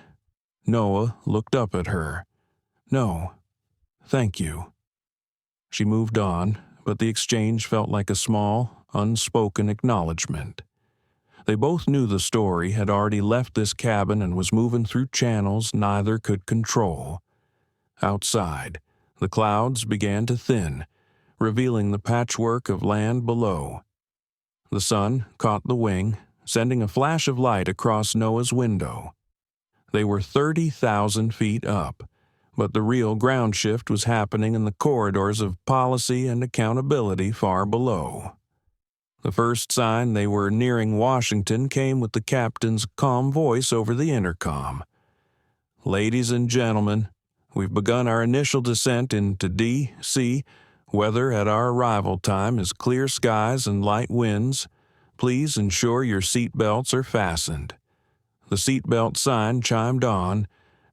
Noah looked up at her. "No, thank you." She moved on, but the exchange felt like a small, unspoken acknowledgement. They both knew the story had already left this cabin and was moving through channels neither could control. Outside, the clouds began to thin, revealing the patchwork of land below. The sun caught the wing, sending a flash of light across Noah's window. They were 30,000 feet up, but the real ground shift was happening in the corridors of policy and accountability far below. The first sign they were nearing Washington came with the captain's calm voice over the intercom. "Ladies and gentlemen, we've begun our initial descent into D.C. Weather at our arrival time is clear skies and light winds. Please ensure your seat belts are fastened." The seatbelt sign chimed on,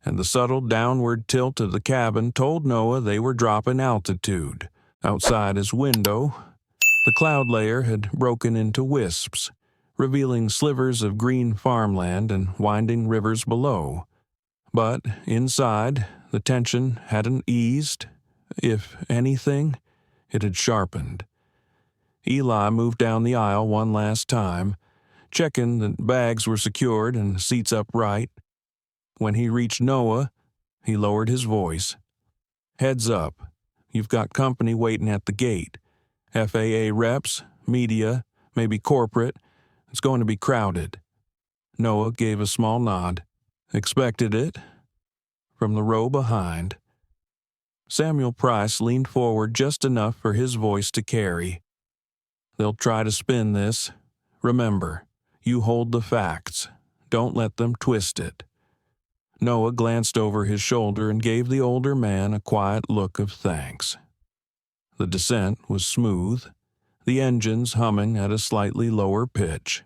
and the subtle downward tilt of the cabin told Noah they were dropping altitude. Outside his window, the cloud layer had broken into wisps, revealing slivers of green farmland and winding rivers below. But inside, the tension hadn't eased. If anything, it had sharpened. Eli moved down the aisle one last time, checking that bags were secured and seats upright. When he reached Noah, he lowered his voice. "Heads up, you've got company waiting at the gate. FAA reps, media, maybe corporate. It's going to be crowded." Noah gave a small nod. "Expected it." From the row behind, Samuel Price leaned forward just enough for his voice to carry. "They'll try to spin this. Remember, you hold the facts. Don't let them twist it." Noah glanced over his shoulder and gave the older man a quiet look of thanks. The descent was smooth, the engines humming at a slightly lower pitch.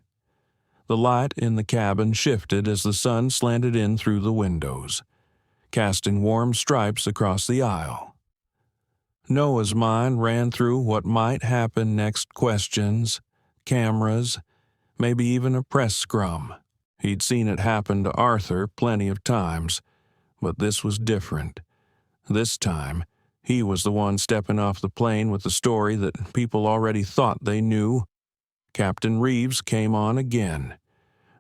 The light in the cabin shifted as the sun slanted in through the windows, casting warm stripes across the aisle. Noah's mind ran through what might happen next: questions, cameras, maybe even a press scrum. He'd seen it happen to Arthur plenty of times, but this was different. This time, he was the one stepping off the plane with the story that people already thought they knew. Captain Reeves came on again.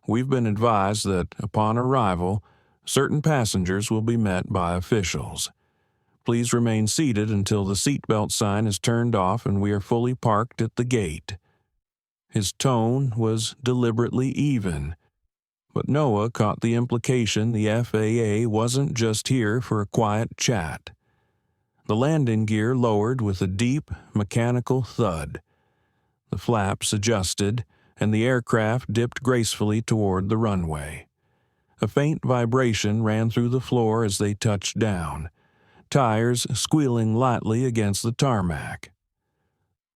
"We've been advised that, upon arrival, certain passengers will be met by officials. Please remain seated until the seatbelt sign is turned off and we are fully parked at the gate." His tone was deliberately even, but Noah caught the implication the FAA wasn't just here for a quiet chat. The landing gear lowered with a deep, mechanical thud. The flaps adjusted, and the aircraft dipped gracefully toward the runway. A faint vibration ran through the floor as they touched down, tires squealing lightly against the tarmac.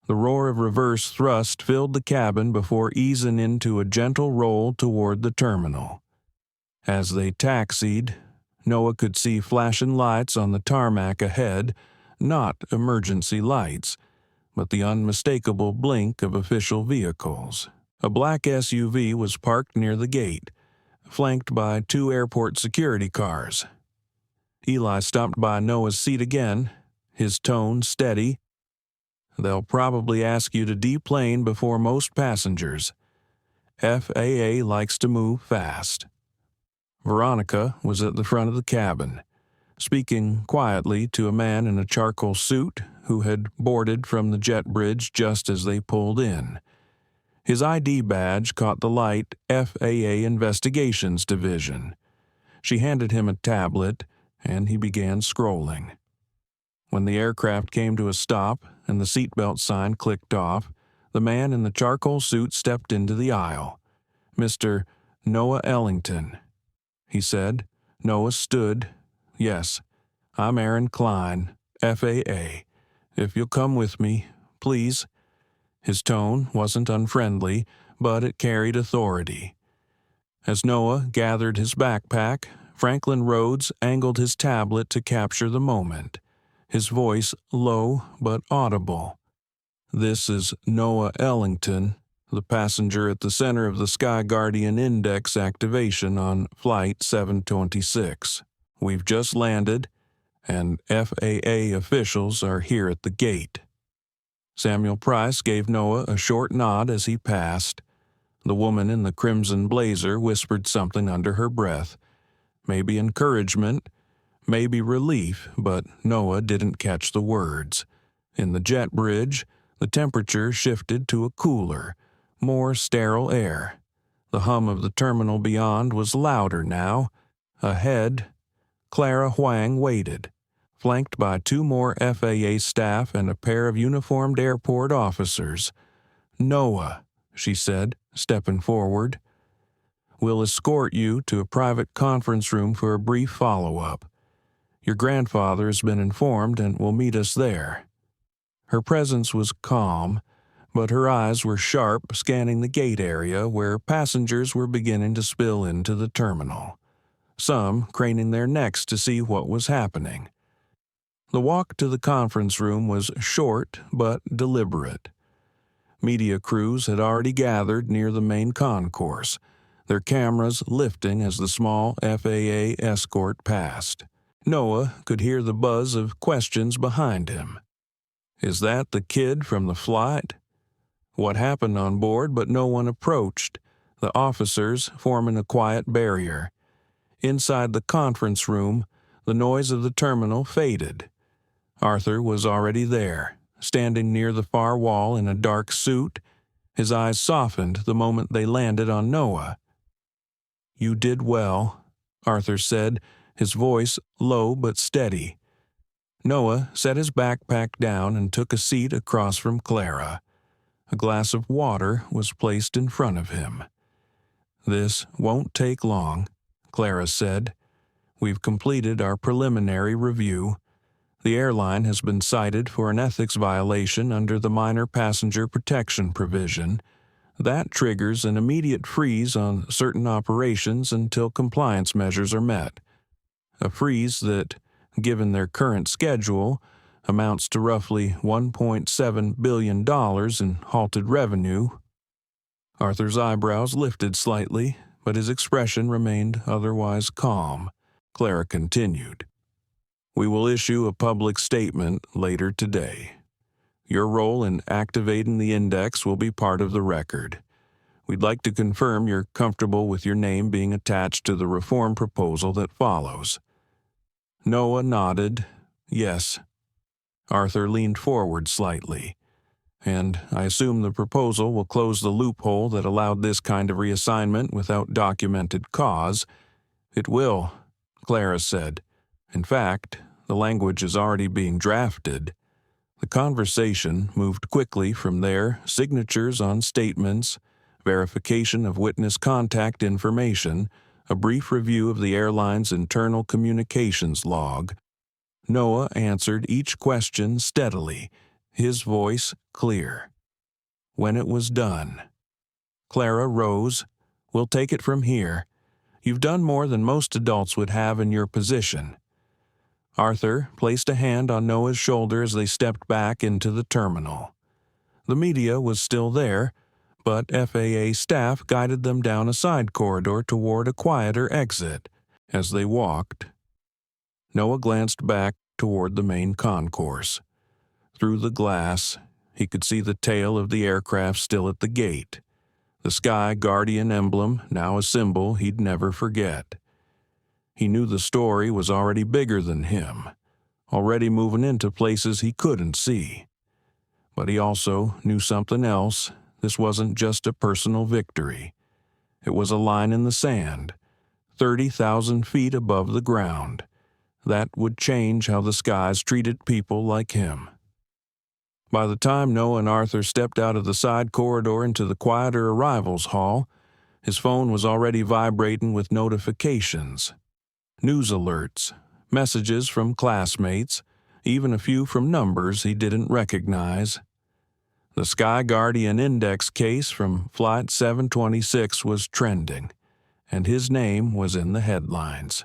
The roar of reverse thrust filled the cabin before easing into a gentle roll toward the terminal. As they taxied, Noah could see flashing lights on the tarmac ahead, not emergency lights, but the unmistakable blink of official vehicles. A black SUV was parked near the gate, flanked by 2 airport security cars. Eli stopped by Noah's seat again, his tone steady. "They'll probably ask you to deplane before most passengers. FAA likes to move fast." Veronica was at the front of the cabin, speaking quietly to a man in a charcoal suit who had boarded from the jet bridge just as they pulled in. His ID badge caught the light FAA Investigations Division. She handed him a tablet, and he began scrolling. When the aircraft came to a stop and the seatbelt sign clicked off, the man in the charcoal suit stepped into the aisle. "Mr. Noah Ellington," he said. Noah stood. "Yes, I'm Aaron Klein, FAA. If you'll come with me, please." His tone wasn't unfriendly, but it carried authority. As Noah gathered his backpack, Franklin Rhodes angled his tablet to capture the moment, his voice low but audible. "This is Noah Ellington, the passenger at the center of the SkyGuardian Index activation on Flight 726. We've just landed, and FAA officials are here at the gate." Samuel Price gave Noah a short nod as he passed. The woman in the crimson blazer whispered something under her breath. Maybe encouragement, maybe relief, but Noah didn't catch the words. In the jet bridge, the temperature shifted to a cooler, more sterile air. The hum of the terminal beyond was louder now. Ahead, Clara Huang waited, flanked by 2 more FAA staff and a pair of uniformed airport officers. "Noah," she said, stepping forward. "We'll escort you to a private conference room for a brief follow-up. Your grandfather has been informed and will meet us there." Her presence was calm, but her eyes were sharp, scanning the gate area where passengers were beginning to spill into the terminal, some craning their necks to see what was happening. The walk to the conference room was short but deliberate. Media crews had already gathered near the main concourse, their cameras lifting as the small FAA escort passed. Noah could hear the buzz of questions behind him. Is that the kid from the flight? What happened on board? But no one approached, the officers forming a quiet barrier. Inside the conference room, the noise of the terminal faded. Arthur was already there, standing near the far wall in a dark suit. His eyes softened the moment they landed on Noah. "You did well," Arthur said, his voice low but steady. Noah set his backpack down and took a seat across from Clara. A glass of water was placed in front of him. "This won't take long," Clara said. "We've completed our preliminary review. The airline has been cited for an ethics violation under the Minor Passenger Protection Provision. That triggers an immediate freeze on certain operations until compliance measures are met. A freeze that, given their current schedule, amounts to roughly $1.7 billion in halted revenue." Arthur's eyebrows lifted slightly, but his expression remained otherwise calm. Clara continued. "We will issue a public statement later today. Your role in activating the index will be part of the record. We'd like to confirm you're comfortable with your name being attached to the reform proposal that follows." Noah nodded. "Yes." Arthur leaned forward slightly. "And I assume the proposal will close the loophole that allowed this kind of reassignment without documented cause." "It will," Clara said. "In fact, the language is already being drafted." The conversation moved quickly from there, signatures on statements, verification of witness contact information, a brief review of the airline's internal communications log. Noah answered each question steadily, his voice clear. When it was done, Clara rose. "We'll take it from here. You've done more than most adults would have in your position." Arthur placed a hand on Noah's shoulder as they stepped back into the terminal. The media was still there, but FAA staff guided them down a side corridor toward a quieter exit. As they walked, Noah glanced back toward the main concourse. Through the glass, he could see the tail of the aircraft still at the gate, the SkyGuardian emblem now a symbol he'd never forget. He knew the story was already bigger than him, already moving into places he couldn't see. But he also knew something else. This wasn't just a personal victory. It was a line in the sand, 30,000 feet above the ground. That would change how the skies treated people like him. By the time Noah and Arthur stepped out of the side corridor into the quieter arrivals hall, his phone was already vibrating with notifications. News alerts, messages from classmates, even a few from numbers he didn't recognize. The SkyGuardian Index case from Flight 726 was trending, and his name was in the headlines.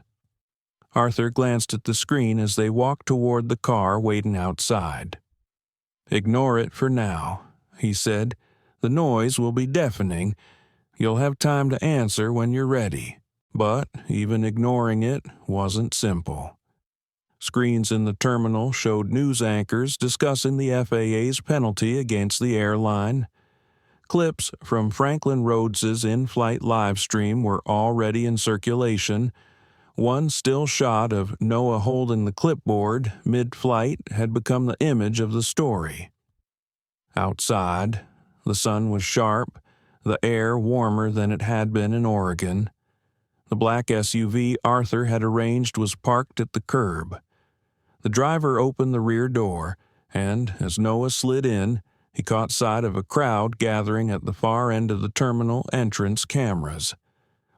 Arthur glanced at the screen as they walked toward the car waiting outside. "Ignore it for now," he said. "The noise will be deafening. You'll have time to answer when you're ready." But even ignoring it wasn't simple. Screens in the terminal showed news anchors discussing the FAA's penalty against the airline. Clips from Franklin Rhodes's in-flight live stream were already in circulation. One still shot of Noah holding the clipboard mid-flight had become the image of the story. Outside, the sun was sharp, the air warmer than it had been in Oregon. The black SUV Arthur had arranged was parked at the curb. The driver opened the rear door, and as Noah slid in, he caught sight of a crowd gathering at the far end of the terminal entrance cameras.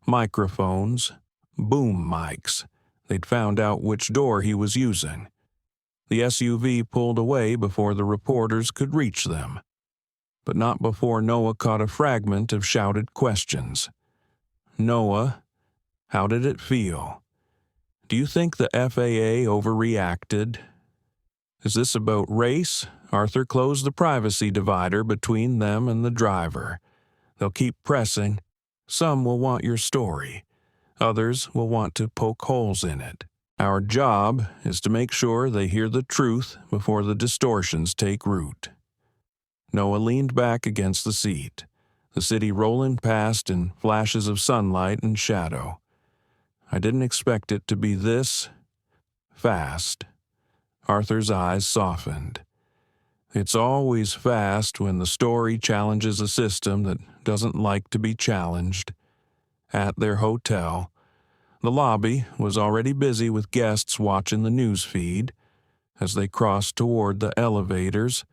Microphones, boom mics. They'd found out which door he was using. The SUV pulled away before the reporters could reach them, but not before Noah caught a fragment of shouted questions. Noah, how did it feel? Do you think the FAA overreacted? Is this about race? Arthur closed the privacy divider between them and the driver. They'll keep pressing. Some will want your story. Others will want to poke holes in it. Our job is to make sure they hear the truth before the distortions take root. Noah leaned back against the seat, the city rolling past in flashes of sunlight and shadow. I didn't expect it to be this fast. Arthur's eyes softened. It's always fast when the story challenges a system that doesn't like to be challenged. At their hotel, the lobby was already busy with guests watching the news feed. As they crossed toward the elevators,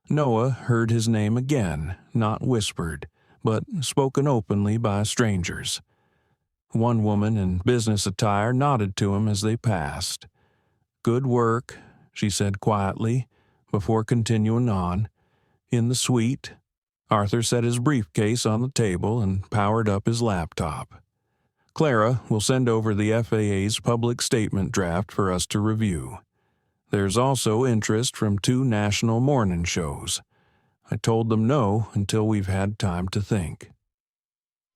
Noah heard his name again, not whispered, but spoken openly by strangers. One woman in business attire nodded to him as they passed. "Good work," she said quietly, before continuing on. In the suite, Arthur set his briefcase on the table and powered up his laptop. "Clara will send over the FAA's public statement draft for us to review. There's also interest from 2 national morning shows. I told them no until we've had time to think."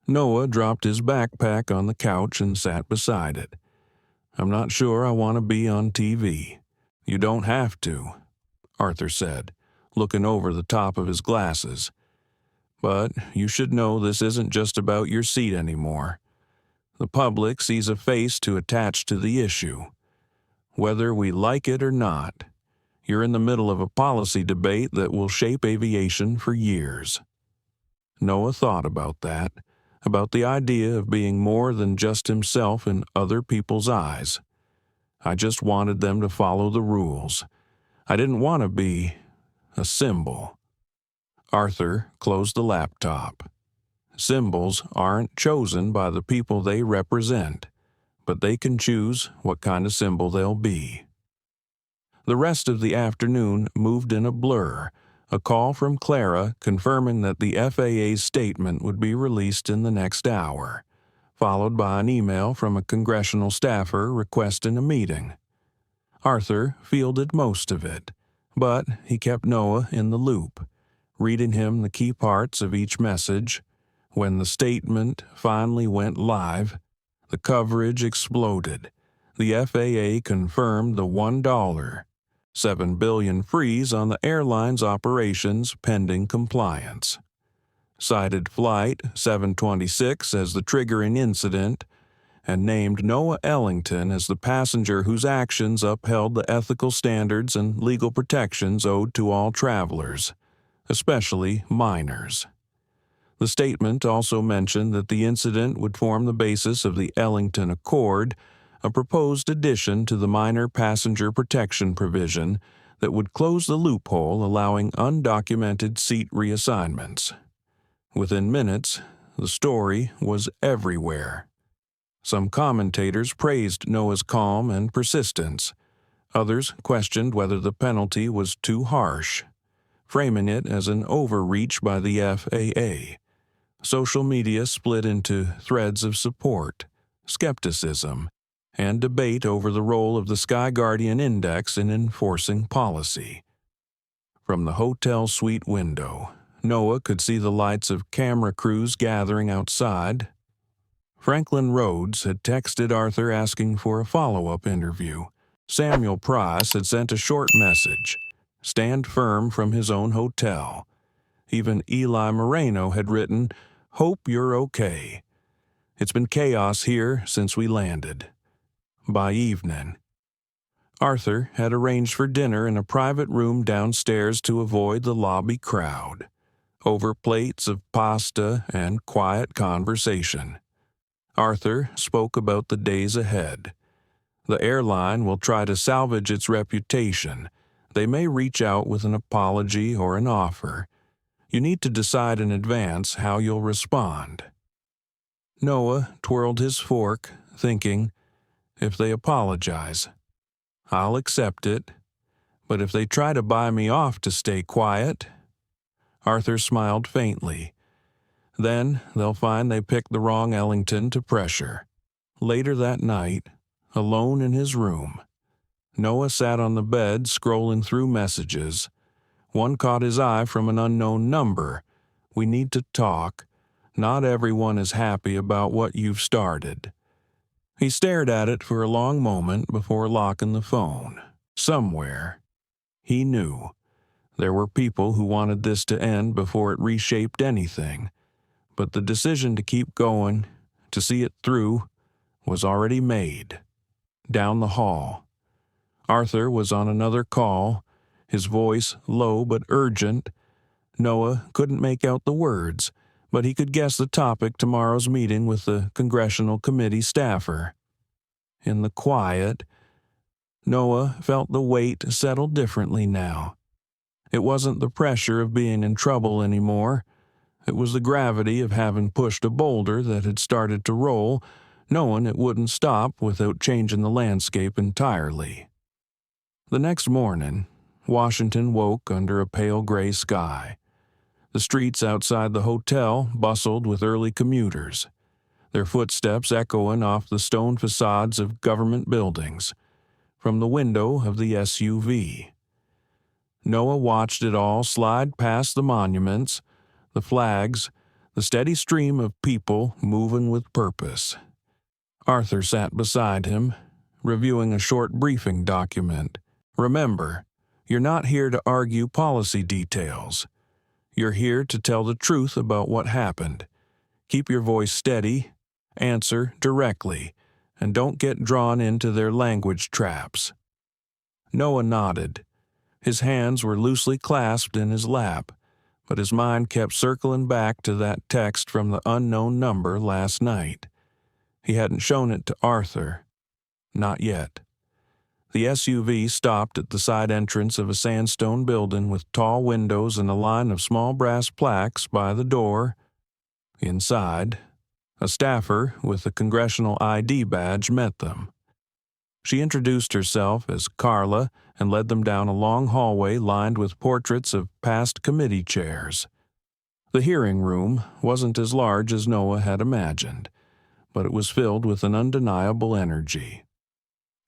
Noah dropped his backpack on the couch and sat beside it. "I'm not sure I want to be on TV." "You don't have to," Arthur said, looking over the top of his glasses. "But you should know this isn't just about your seat anymore. The public sees a face to attach to the issue. Whether we like it or not, you're in the middle of a policy debate that will shape aviation for years." Noah thought about that, about the idea of being more than just himself in other people's eyes. I just wanted them to follow the rules. I didn't want to be a symbol. Arthur closed the laptop. Symbols aren't chosen by the people they represent, but they can choose what kind of symbol they'll be. The rest of the afternoon moved in a blur, a call from Clara confirming that the FAA's statement would be released in the next hour, followed by an email from a congressional staffer requesting a meeting. Arthur fielded most of it, but he kept Noah in the loop, reading him the key parts of each message. When the statement finally went live, the coverage exploded. The FAA confirmed the $1, $7 billion freeze on the airline's operations pending compliance. Cited Flight 726 as the triggering incident, and named Noah Ellington as the passenger whose actions upheld the ethical standards and legal protections owed to all travelers, especially minors. The statement also mentioned that the incident would form the basis of the Ellington Accord, a proposed addition to the minor passenger protection provision that would close the loophole allowing undocumented seat reassignments. Within minutes, the story was everywhere. Some commentators praised Noah's calm and persistence. Others questioned whether the penalty was too harsh, framing it as an overreach by the FAA. Social media split into threads of support, skepticism, and debate over the role of the SkyGuardian Index in enforcing policy. From the hotel suite window, Noah could see the lights of camera crews gathering outside. Franklin Rhodes had texted Arthur asking for a follow-up interview, Samuel Price had sent a short message, "Stand firm," from his own hotel. Even Eli Moreno had written, "Hope you're okay. It's been chaos here since we landed." By evening, Arthur had arranged for dinner in a private room downstairs to avoid the lobby crowd, over plates of pasta and quiet conversation. Arthur spoke about the days ahead. The airline will try to salvage its reputation. They may reach out with an apology or an offer. You need to decide in advance how you'll respond. Noah twirled his fork, thinking, if they apologize, I'll accept it. But if they try to buy me off to stay quiet... Arthur smiled faintly. Then they'll find they picked the wrong Ellington to pressure. Later that night, alone in his room, Noah sat on the bed scrolling through messages. One caught his eye from an unknown number. "We need to talk. Not everyone is happy about what you've started." He stared at it for a long moment before locking the phone. Somewhere, he knew, there were people who wanted this to end before it reshaped anything. But the decision to keep going, to see it through, was already made. Down the hall, Arthur was on another call, his voice low but urgent. Noah couldn't make out the words, but he could guess the topic: tomorrow's meeting with the Congressional committee staffer. In the quiet, Noah felt the weight settle differently now. It wasn't the pressure of being in trouble anymore. It was the gravity of having pushed a boulder that had started to roll, knowing it wouldn't stop without changing the landscape entirely. The next morning, Washington woke under a pale gray sky. The streets outside the hotel bustled with early commuters, their footsteps echoing off the stone facades of government buildings, from the window of the SUV. Noah watched it all slide past the monuments, the flags, the steady stream of people moving with purpose. Arthur sat beside him, reviewing a short briefing document. "Remember, you're not here to argue policy details. You're here to tell the truth about what happened. Keep your voice steady, answer directly, and don't get drawn into their language traps." Noah nodded. His hands were loosely clasped in his lap, but his mind kept circling back to that text from the unknown number last night. He hadn't shown it to Arthur. Not yet. The SUV stopped at the side entrance of a sandstone building with tall windows and a line of small brass plaques by the door. Inside, a staffer with a Congressional ID badge met them. She introduced herself as Carla and led them down a long hallway lined with portraits of past committee chairs. The hearing room wasn't as large as Noah had imagined, but it was filled with an undeniable energy.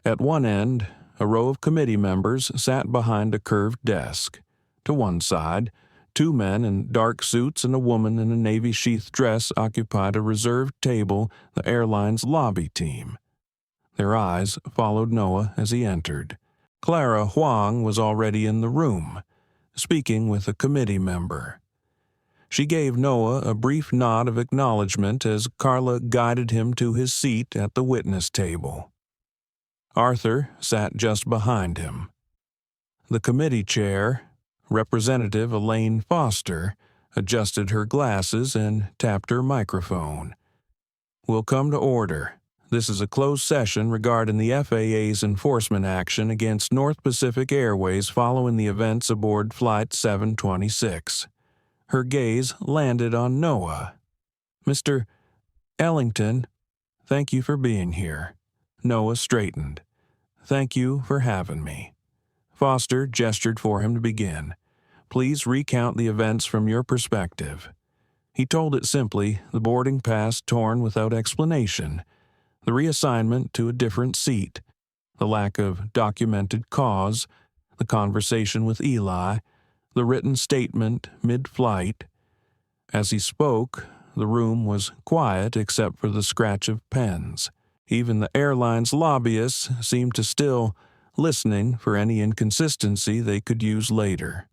At one end, a row of committee members sat behind a curved desk. To one side, two men in dark suits and a woman in a navy sheath dress occupied a reserved table, the airline's lobby team. Their eyes followed Noah as he entered. Clara Huang was already in the room, speaking with a committee member. She gave Noah a brief nod of acknowledgement as Carla guided him to his seat at the witness table. Arthur sat just behind him. The committee chair, Representative Elaine Foster, adjusted her glasses and tapped her microphone. "We'll come to order. This is a closed session regarding the FAA's enforcement action against North Pacific Airways following the events aboard Flight 726. Her gaze landed on Noah. "Mr. Ellington, thank you for being here." Noah straightened. "Thank you for having me." Foster gestured for him to begin. "Please recount the events from your perspective." He told it simply, the boarding pass torn without explanation, the reassignment to a different seat, the lack of documented cause, the conversation with Eli, the written statement mid-flight. As he spoke, the room was quiet except for the scratch of pens. Even the airline's lobbyists seemed to still listening for any inconsistency they could use later.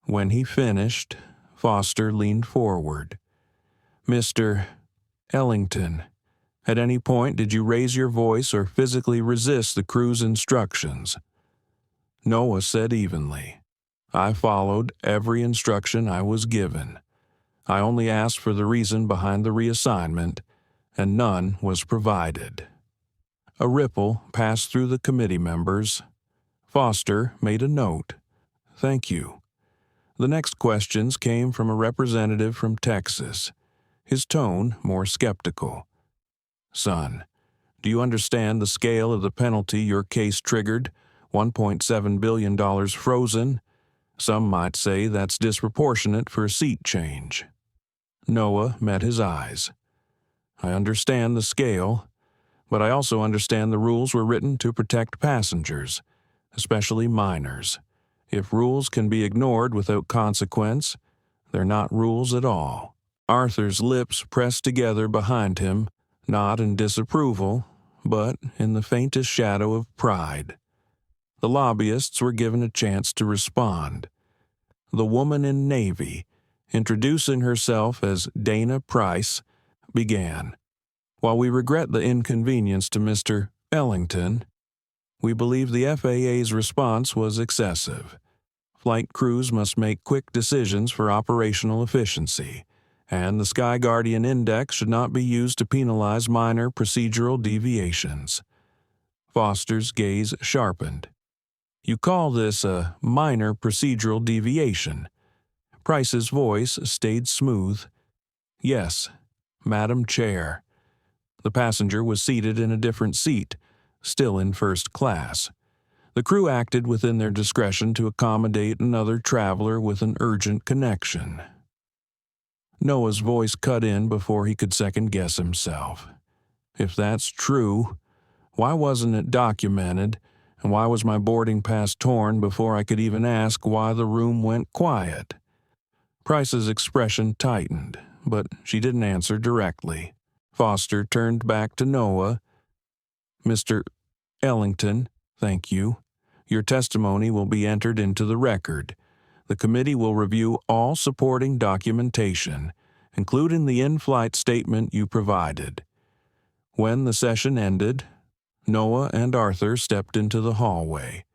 When he finished, Foster leaned forward. "Mr. Ellington, at any point did you raise your voice or physically resist the crew's instructions?" Noah said evenly, "I followed every instruction I was given. I only asked for the reason behind the reassignment, and none was provided." A ripple passed through the committee members. Foster made a note. "Thank you." The next questions came from a representative from Texas, his tone more skeptical. "Son, do you understand the scale of the penalty your case triggered? $1.7 billion frozen? Some might say that's disproportionate for a seat change." Noah met his eyes. "I understand the scale, but I also understand the rules were written to protect passengers, especially minors. If rules can be ignored without consequence, they're not rules at all." Arthur's lips pressed together behind him, not in disapproval, but in the faintest shadow of pride. The lobbyists were given a chance to respond. The woman in navy, introducing herself as Dana Price, began. "While we regret the inconvenience to Mr. Ellington, we believe the FAA's response was excessive. Flight crews must make quick decisions for operational efficiency, and the SkyGuardian Index should not be used to penalize minor procedural deviations." Foster's gaze sharpened. "You call this a minor procedural deviation?" Price's voice stayed smooth. "Yes, Madam Chair." The passenger was seated in a different seat, still in first class. The crew acted within their discretion to accommodate another traveler with an urgent connection. Noah's voice cut in before he could second-guess himself. "If that's true, why wasn't it documented, and why was my boarding pass torn before I could even ask why the room went quiet?" Price's expression tightened, but she didn't answer directly. Foster turned back to Noah. "Mr. Ellington, thank you. Your testimony will be entered into the record. The committee will review all supporting documentation, including the in-flight statement you provided." When the session ended, Noah and Arthur stepped into the hallway.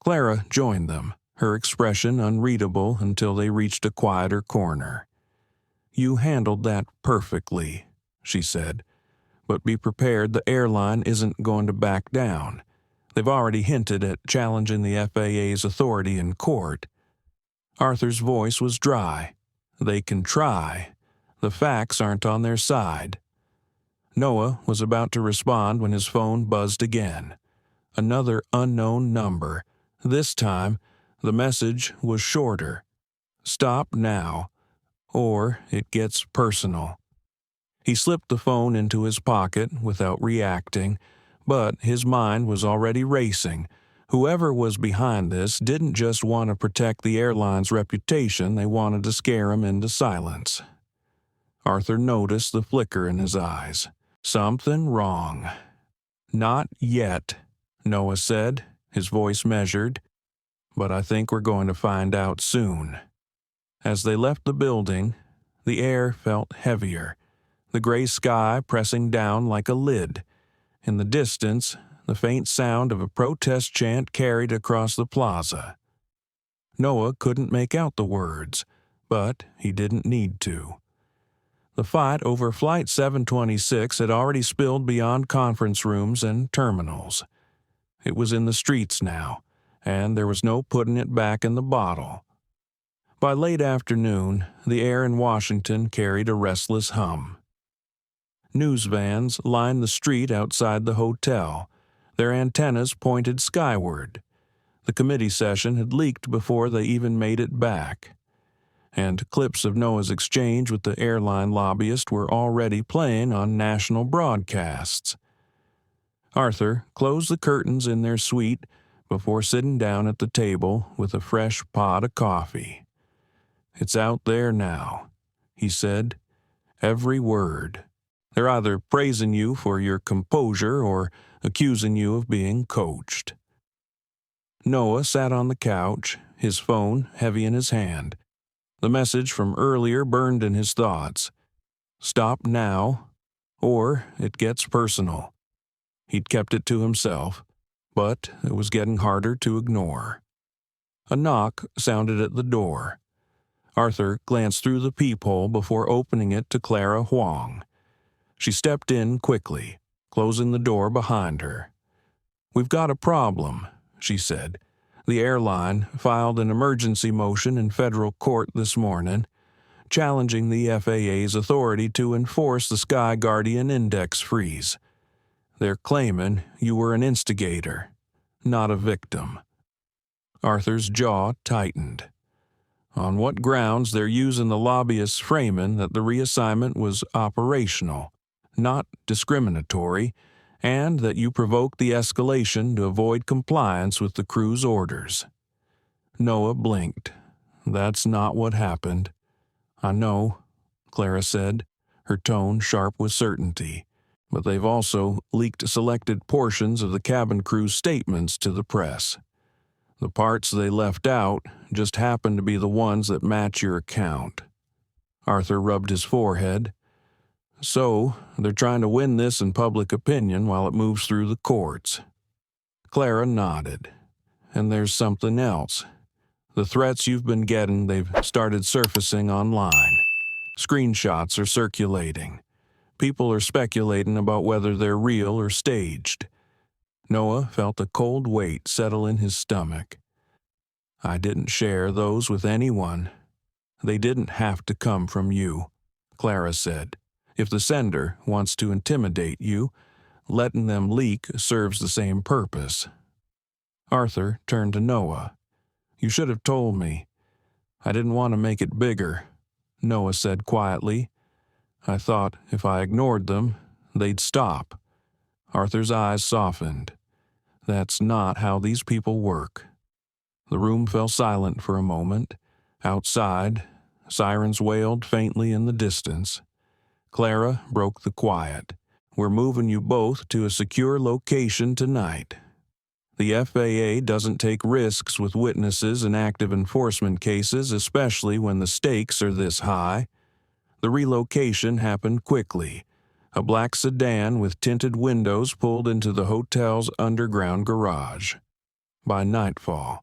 Clara joined them, her expression unreadable until they reached a quieter corner. "You handled that perfectly," she said. "But be prepared, the airline isn't going to back down. They've already hinted at challenging the FAA's authority in court." Arthur's voice was dry. "They can try. The facts aren't on their side." Noah was about to respond when his phone buzzed again. Another unknown number. This time, the message was shorter. "Stop now, or it gets personal." He slipped the phone into his pocket without reacting, but his mind was already racing. Whoever was behind this didn't just want to protect the airline's reputation, they wanted to scare him into silence. Arthur noticed the flicker in his eyes. Something wrong. "Not yet," Noah said, his voice measured, "but I think we're going to find out soon." As they left the building, the air felt heavier, the gray sky pressing down like a lid. In the distance, the faint sound of a protest chant carried across the plaza. Noah couldn't make out the words, but he didn't need to. The fight over Flight 726 had already spilled beyond conference rooms and terminals. It was in the streets now, and there was no putting it back in the bottle. By late afternoon, the air in Washington carried a restless hum. News vans lined the street outside the hotel, their antennas pointed skyward. The committee session had leaked before they even made it back, and clips of Noah's exchange with the airline lobbyist were already playing on national broadcasts. Arthur closed the curtains in their suite before sitting down at the table with a fresh pot of coffee. "It's out there now," he said. "Every word. They're either praising you for your composure or accusing you of being coached." Noah sat on the couch, his phone heavy in his hand. The message from earlier burned in his thoughts. Stop now, or it gets personal. He'd kept it to himself, but it was getting harder to ignore. A knock sounded at the door. Arthur glanced through the peephole before opening it to Clara Huang. She stepped in quickly, closing the door behind her. "We've got a problem," she said. "The airline filed an emergency motion in federal court this morning, challenging the FAA's authority to enforce the SkyGuardian Index freeze. They're claiming you were an instigator, not a victim." Arthur's jaw tightened. On what grounds they're using the lobbyists' framing that the reassignment was operational, not discriminatory, and that you provoked the escalation to avoid compliance with the crew's orders. Noah blinked. "That's not what happened." "I know," Clara said, her tone sharp with certainty. "But they've also leaked selected portions of the cabin crew's statements to the press. The parts they left out just happen to be the ones that match your account." Arthur rubbed his forehead. "So, they're trying to win this in public opinion while it moves through the courts." Clara nodded. "And there's something else. The threats you've been getting, they've started surfacing online. Screenshots are circulating. People are speculating about whether they're real or staged." Noah felt a cold weight settle in his stomach. "I didn't share those with anyone. They didn't have to come from you," Clara said. "If the sender wants to intimidate you, letting them leak serves the same purpose." Arthur turned to Noah. "You should have told me." "I didn't want to make it bigger," Noah said quietly. "I thought if I ignored them, they'd stop." Arthur's eyes softened. "That's not how these people work." The room fell silent for a moment. Outside, sirens wailed faintly in the distance. Clara broke the quiet. "We're moving you both to a secure location tonight. The FAA doesn't take risks with witnesses in active enforcement cases, especially when the stakes are this high." The relocation happened quickly. A black sedan with tinted windows pulled into the hotel's underground garage. By nightfall,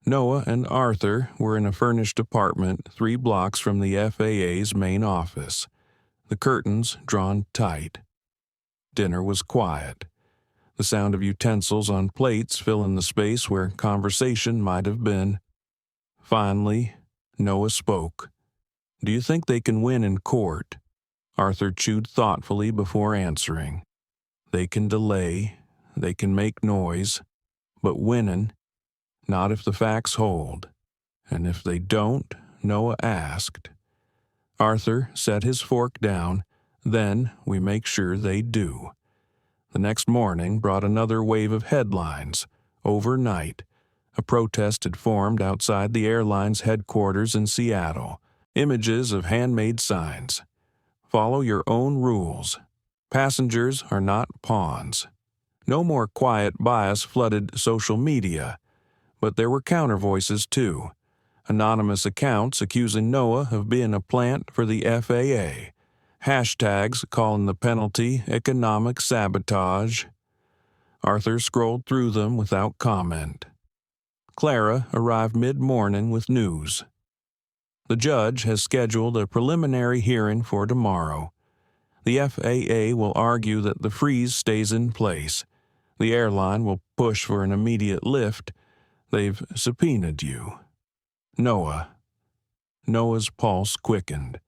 Noah and Arthur were in a furnished apartment 3 blocks from the FAA's main office, the curtains drawn tight. Dinner was quiet. The sound of utensils on plates filling the space where conversation might have been. Finally, Noah spoke. "Do you think they can win in court?" Arthur chewed thoughtfully before answering. "They can delay, they can make noise, but winning, not if the facts hold." "And if they don't?" Noah asked. Arthur set his fork down. "Then we make sure they do." The next morning brought another wave of headlines. Overnight, a protest had formed outside the airline's headquarters in Seattle. Images of handmade signs. "Follow your own rules. Passengers are not pawns." No more quiet bias flooded social media, but there were counter voices too. Anonymous accounts accusing Noah of being a plant for the FAA. Hashtags calling the penalty economic sabotage. Arthur scrolled through them without comment. Clara arrived mid-morning with news. "The judge has scheduled a preliminary hearing for tomorrow. The FAA will argue that the freeze stays in place. The airline will push for an immediate lift. They've subpoenaed you." "Noah." Noah's pulse quickened.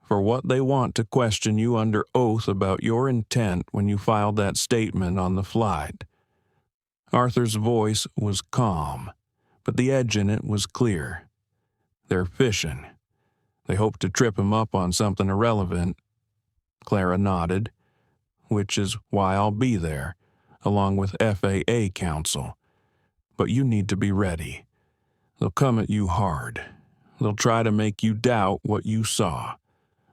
"For what they want to question you under oath about your intent when you filed that statement on the flight." Arthur's voice was calm, but the edge in it was clear. "They're fishing. They hope to trip him up on something irrelevant." Clara nodded. "Which is why I'll be there, along with FAA counsel. But you need to be ready. They'll come at you hard. They'll try to make you doubt what you saw,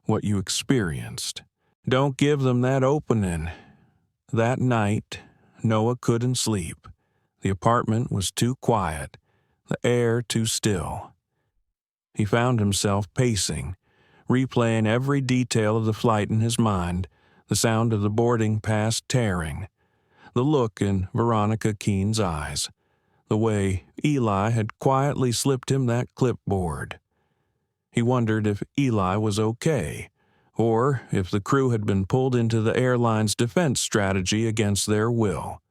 what you experienced. Don't give them that opening." That night, Noah couldn't sleep. The apartment was too quiet, the air too still. He found himself pacing, replaying every detail of the flight in his mind, the sound of the boarding pass tearing, the look in Veronica Keene's eyes, the way Eli had quietly slipped him that clipboard. He wondered if Eli was okay, or if the crew had been pulled into the airline's defense strategy against their will.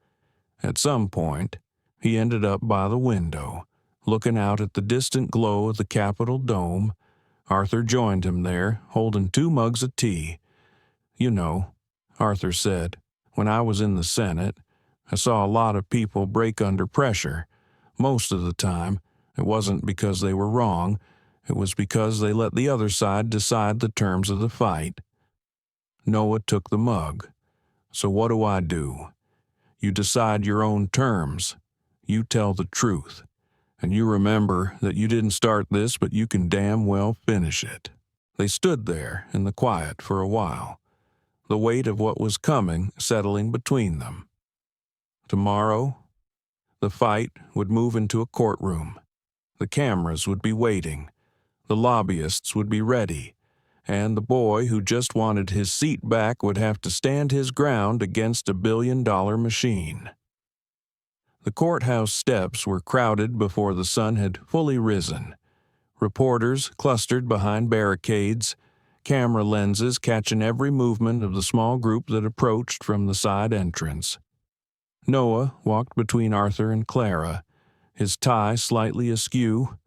At some point, he ended up by the window, looking out at the distant glow of the Capitol dome. Arthur joined him there, holding 2 mugs of tea. "You know," Arthur said, "when I was in the Senate, I saw a lot of people break under pressure. Most of the time, it wasn't because they were wrong. It was because they let the other side decide the terms of the fight." Noah took the mug. "So what do I do? You decide your own terms. You tell the truth. And you remember that you didn't start this, but you can damn well finish it." They stood there in the quiet for a while, the weight of what was coming settling between them. Tomorrow, the fight would move into a courtroom. The cameras would be waiting. The lobbyists would be ready. And the boy who just wanted his seat back would have to stand his ground against a billion-dollar machine. The courthouse steps were crowded before the sun had fully risen. Reporters clustered behind barricades, camera lenses catching every movement of the small group that approached from the side entrance. Noah walked between Arthur and Clara, his tie slightly askew,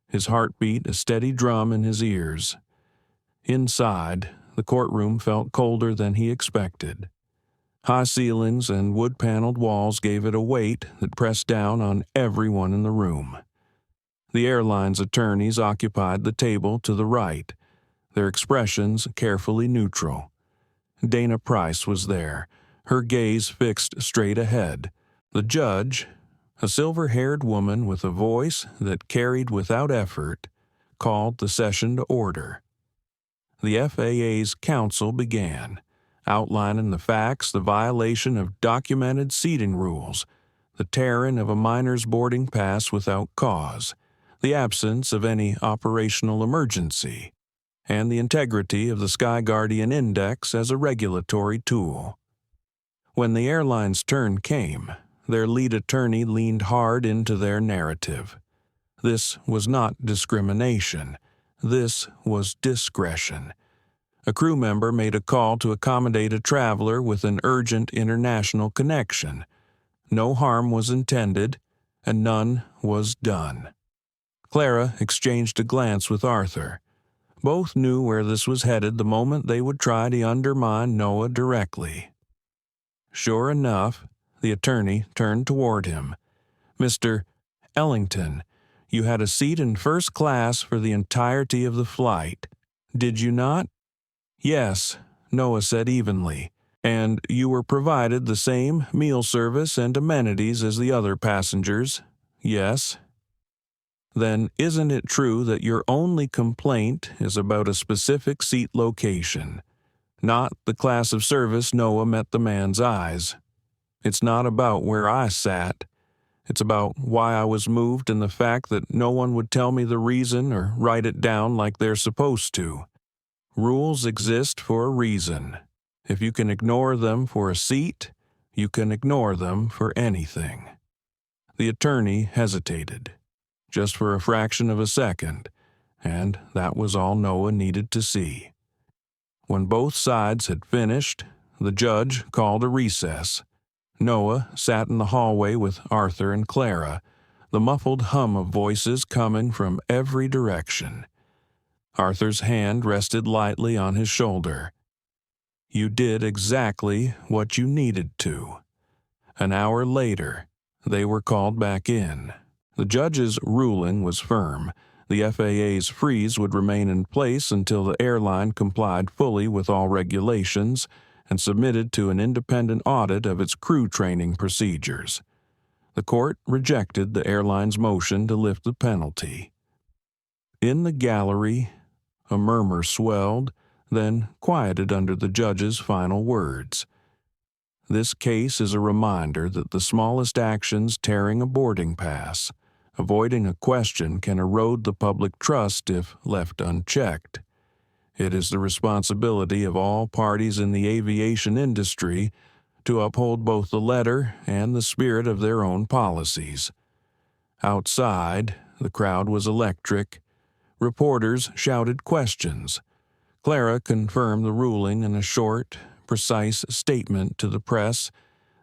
his heartbeat a steady drum in his ears. Inside, the courtroom felt colder than he expected. High ceilings and wood-paneled walls gave it a weight that pressed down on everyone in the room. The airline's attorneys occupied the table to the right, their expressions carefully neutral. Dana Price was there, her gaze fixed straight ahead. The judge, a silver-haired woman with a voice that carried without effort, called the session to order. The FAA's counsel began, outlining the facts, the violation of documented seating rules, the tearing of a miner's boarding pass without cause, the absence of any operational emergency, and the integrity of the SkyGuardian Index as a regulatory tool. When the airline's turn came, their lead attorney leaned hard into their narrative. This was not discrimination. This was discretion. A crew member made a call to accommodate a traveler with an urgent international connection. No harm was intended, and none was done. Clara exchanged a glance with Arthur. Both knew where this was headed the moment they would try to undermine Noah directly. Sure enough, the attorney turned toward him. "Mr. Ellington, you had a seat in first class for the entirety of the flight, did you not?" "Yes," Noah said evenly. "And you were provided the same meal service and amenities as the other passengers?" "Yes." "Then isn't it true that your only complaint is about a specific seat location, not the class of service Noah met the man's eyes? It's not about where I sat. It's about why I was moved and the fact that no one would tell me the reason or write it down like they're supposed to. Rules exist for a reason. If you can ignore them for a seat, you can ignore them for anything." The attorney hesitated, just for a fraction of a second, and that was all Noah needed to see. When both sides had finished, the judge called a recess. Noah sat in the hallway with Arthur and Clara, the muffled hum of voices coming from every direction. Arthur's hand rested lightly on his shoulder. "You did exactly what you needed to." An hour later, they were called back in. The judge's ruling was firm. The FAA's freeze would remain in place until the airline complied fully with all regulations and submitted to an independent audit of its crew training procedures. The court rejected the airline's motion to lift the penalty. In the gallery, a murmur swelled, then quieted under the judge's final words. This case is a reminder that the smallest actions tearing a boarding pass, avoiding a question, can erode the public trust if left unchecked. It is the responsibility of all parties in the aviation industry to uphold both the letter and the spirit of their own policies. Outside, the crowd was electric. Reporters shouted questions. Clara confirmed the ruling in a short, precise statement to the press,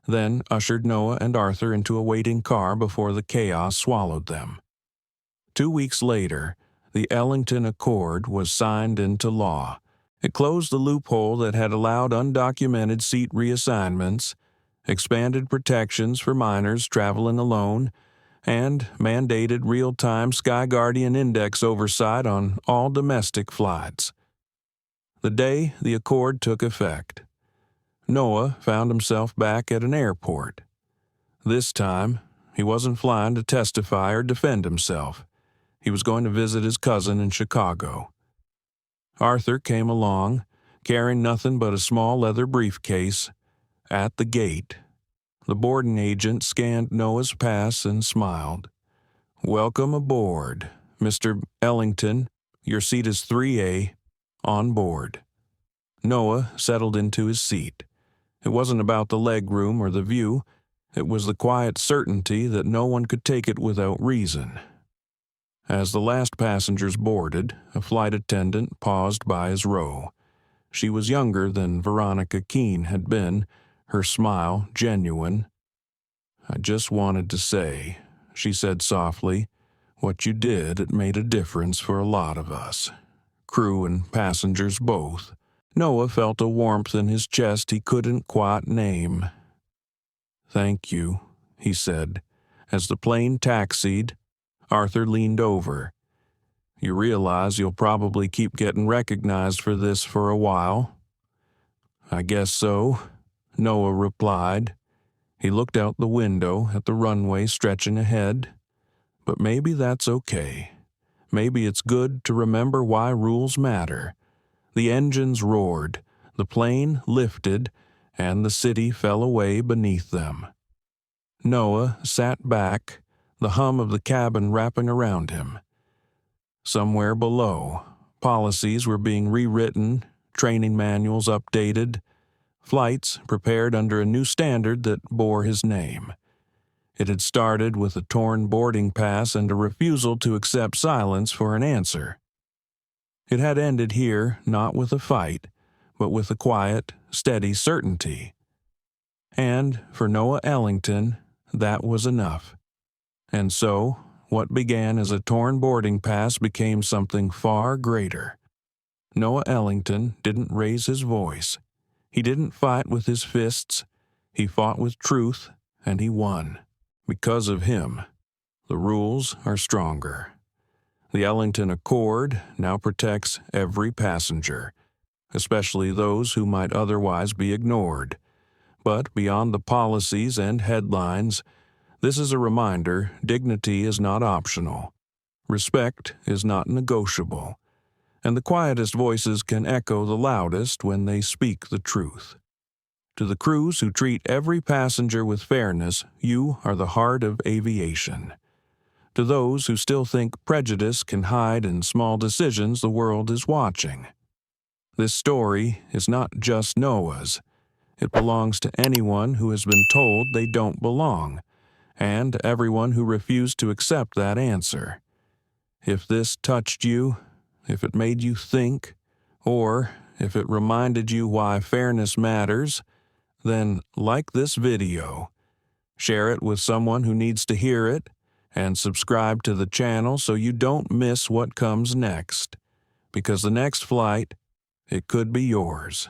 then ushered Noah and Arthur into a waiting car before the chaos swallowed them. 2 weeks later, the Ellington Accord was signed into law. It closed the loophole that had allowed undocumented seat reassignments, expanded protections for minors traveling alone, and mandated real-time SkyGuardian Index oversight on all domestic flights. The day the accord took effect, Noah found himself back at an airport. This time, he wasn't flying to testify or defend himself. He was going to visit his cousin in Chicago. Arthur came along, carrying nothing but a small leather briefcase. At the gate, the boarding agent scanned Noah's pass and smiled. "Welcome aboard, Mr. Ellington. Your seat is 3A, on board." Noah settled into his seat. It wasn't about the legroom or the view. It was the quiet certainty that no one could take it without reason. As the last passengers boarded, a flight attendant paused by his row. She was younger than Veronica Keene had been, her smile genuine. "I just wanted to say," she said softly, "what you did, it made a difference for a lot of us. Crew and passengers both." Noah felt a warmth in his chest he couldn't quite name. "Thank you," he said. As the plane taxied, Arthur leaned over. "You realize you'll probably keep getting recognized for this for a while?" "I guess so," Noah replied. He looked out the window at the runway stretching ahead. "But maybe that's okay. Maybe it's good to remember why rules matter." The engines roared, the plane lifted, and the city fell away beneath them. Noah sat back, the hum of the cabin wrapping around him. Somewhere below, policies were being rewritten, training manuals updated, flights prepared under a new standard that bore his name. It had started with a torn boarding pass and a refusal to accept silence for an answer. It had ended here not with a fight, but with a quiet, steady certainty. And for Noah Ellington, that was enough. And so, what began as a torn boarding pass became something far greater. Noah Ellington didn't raise his voice. He didn't fight with his fists. He fought with truth, and he won. Because of him, the rules are stronger. The Ellington Accord now protects every passenger, especially those who might otherwise be ignored. But beyond the policies and headlines, this is a reminder dignity is not optional. Respect is not negotiable. And the quietest voices can echo the loudest when they speak the truth. To the crews who treat every passenger with fairness, you are the heart of aviation. To those who still think prejudice can hide in small decisions, the world is watching. This story is not just Noah's. It belongs to anyone who has been told they don't belong, and everyone who refused to accept that answer. If this touched you, if it made you think, or if it reminded you why fairness matters, then like this video, share it with someone who needs to hear it, and subscribe to the channel so you don't miss what comes next. Because the next flight, it could be yours.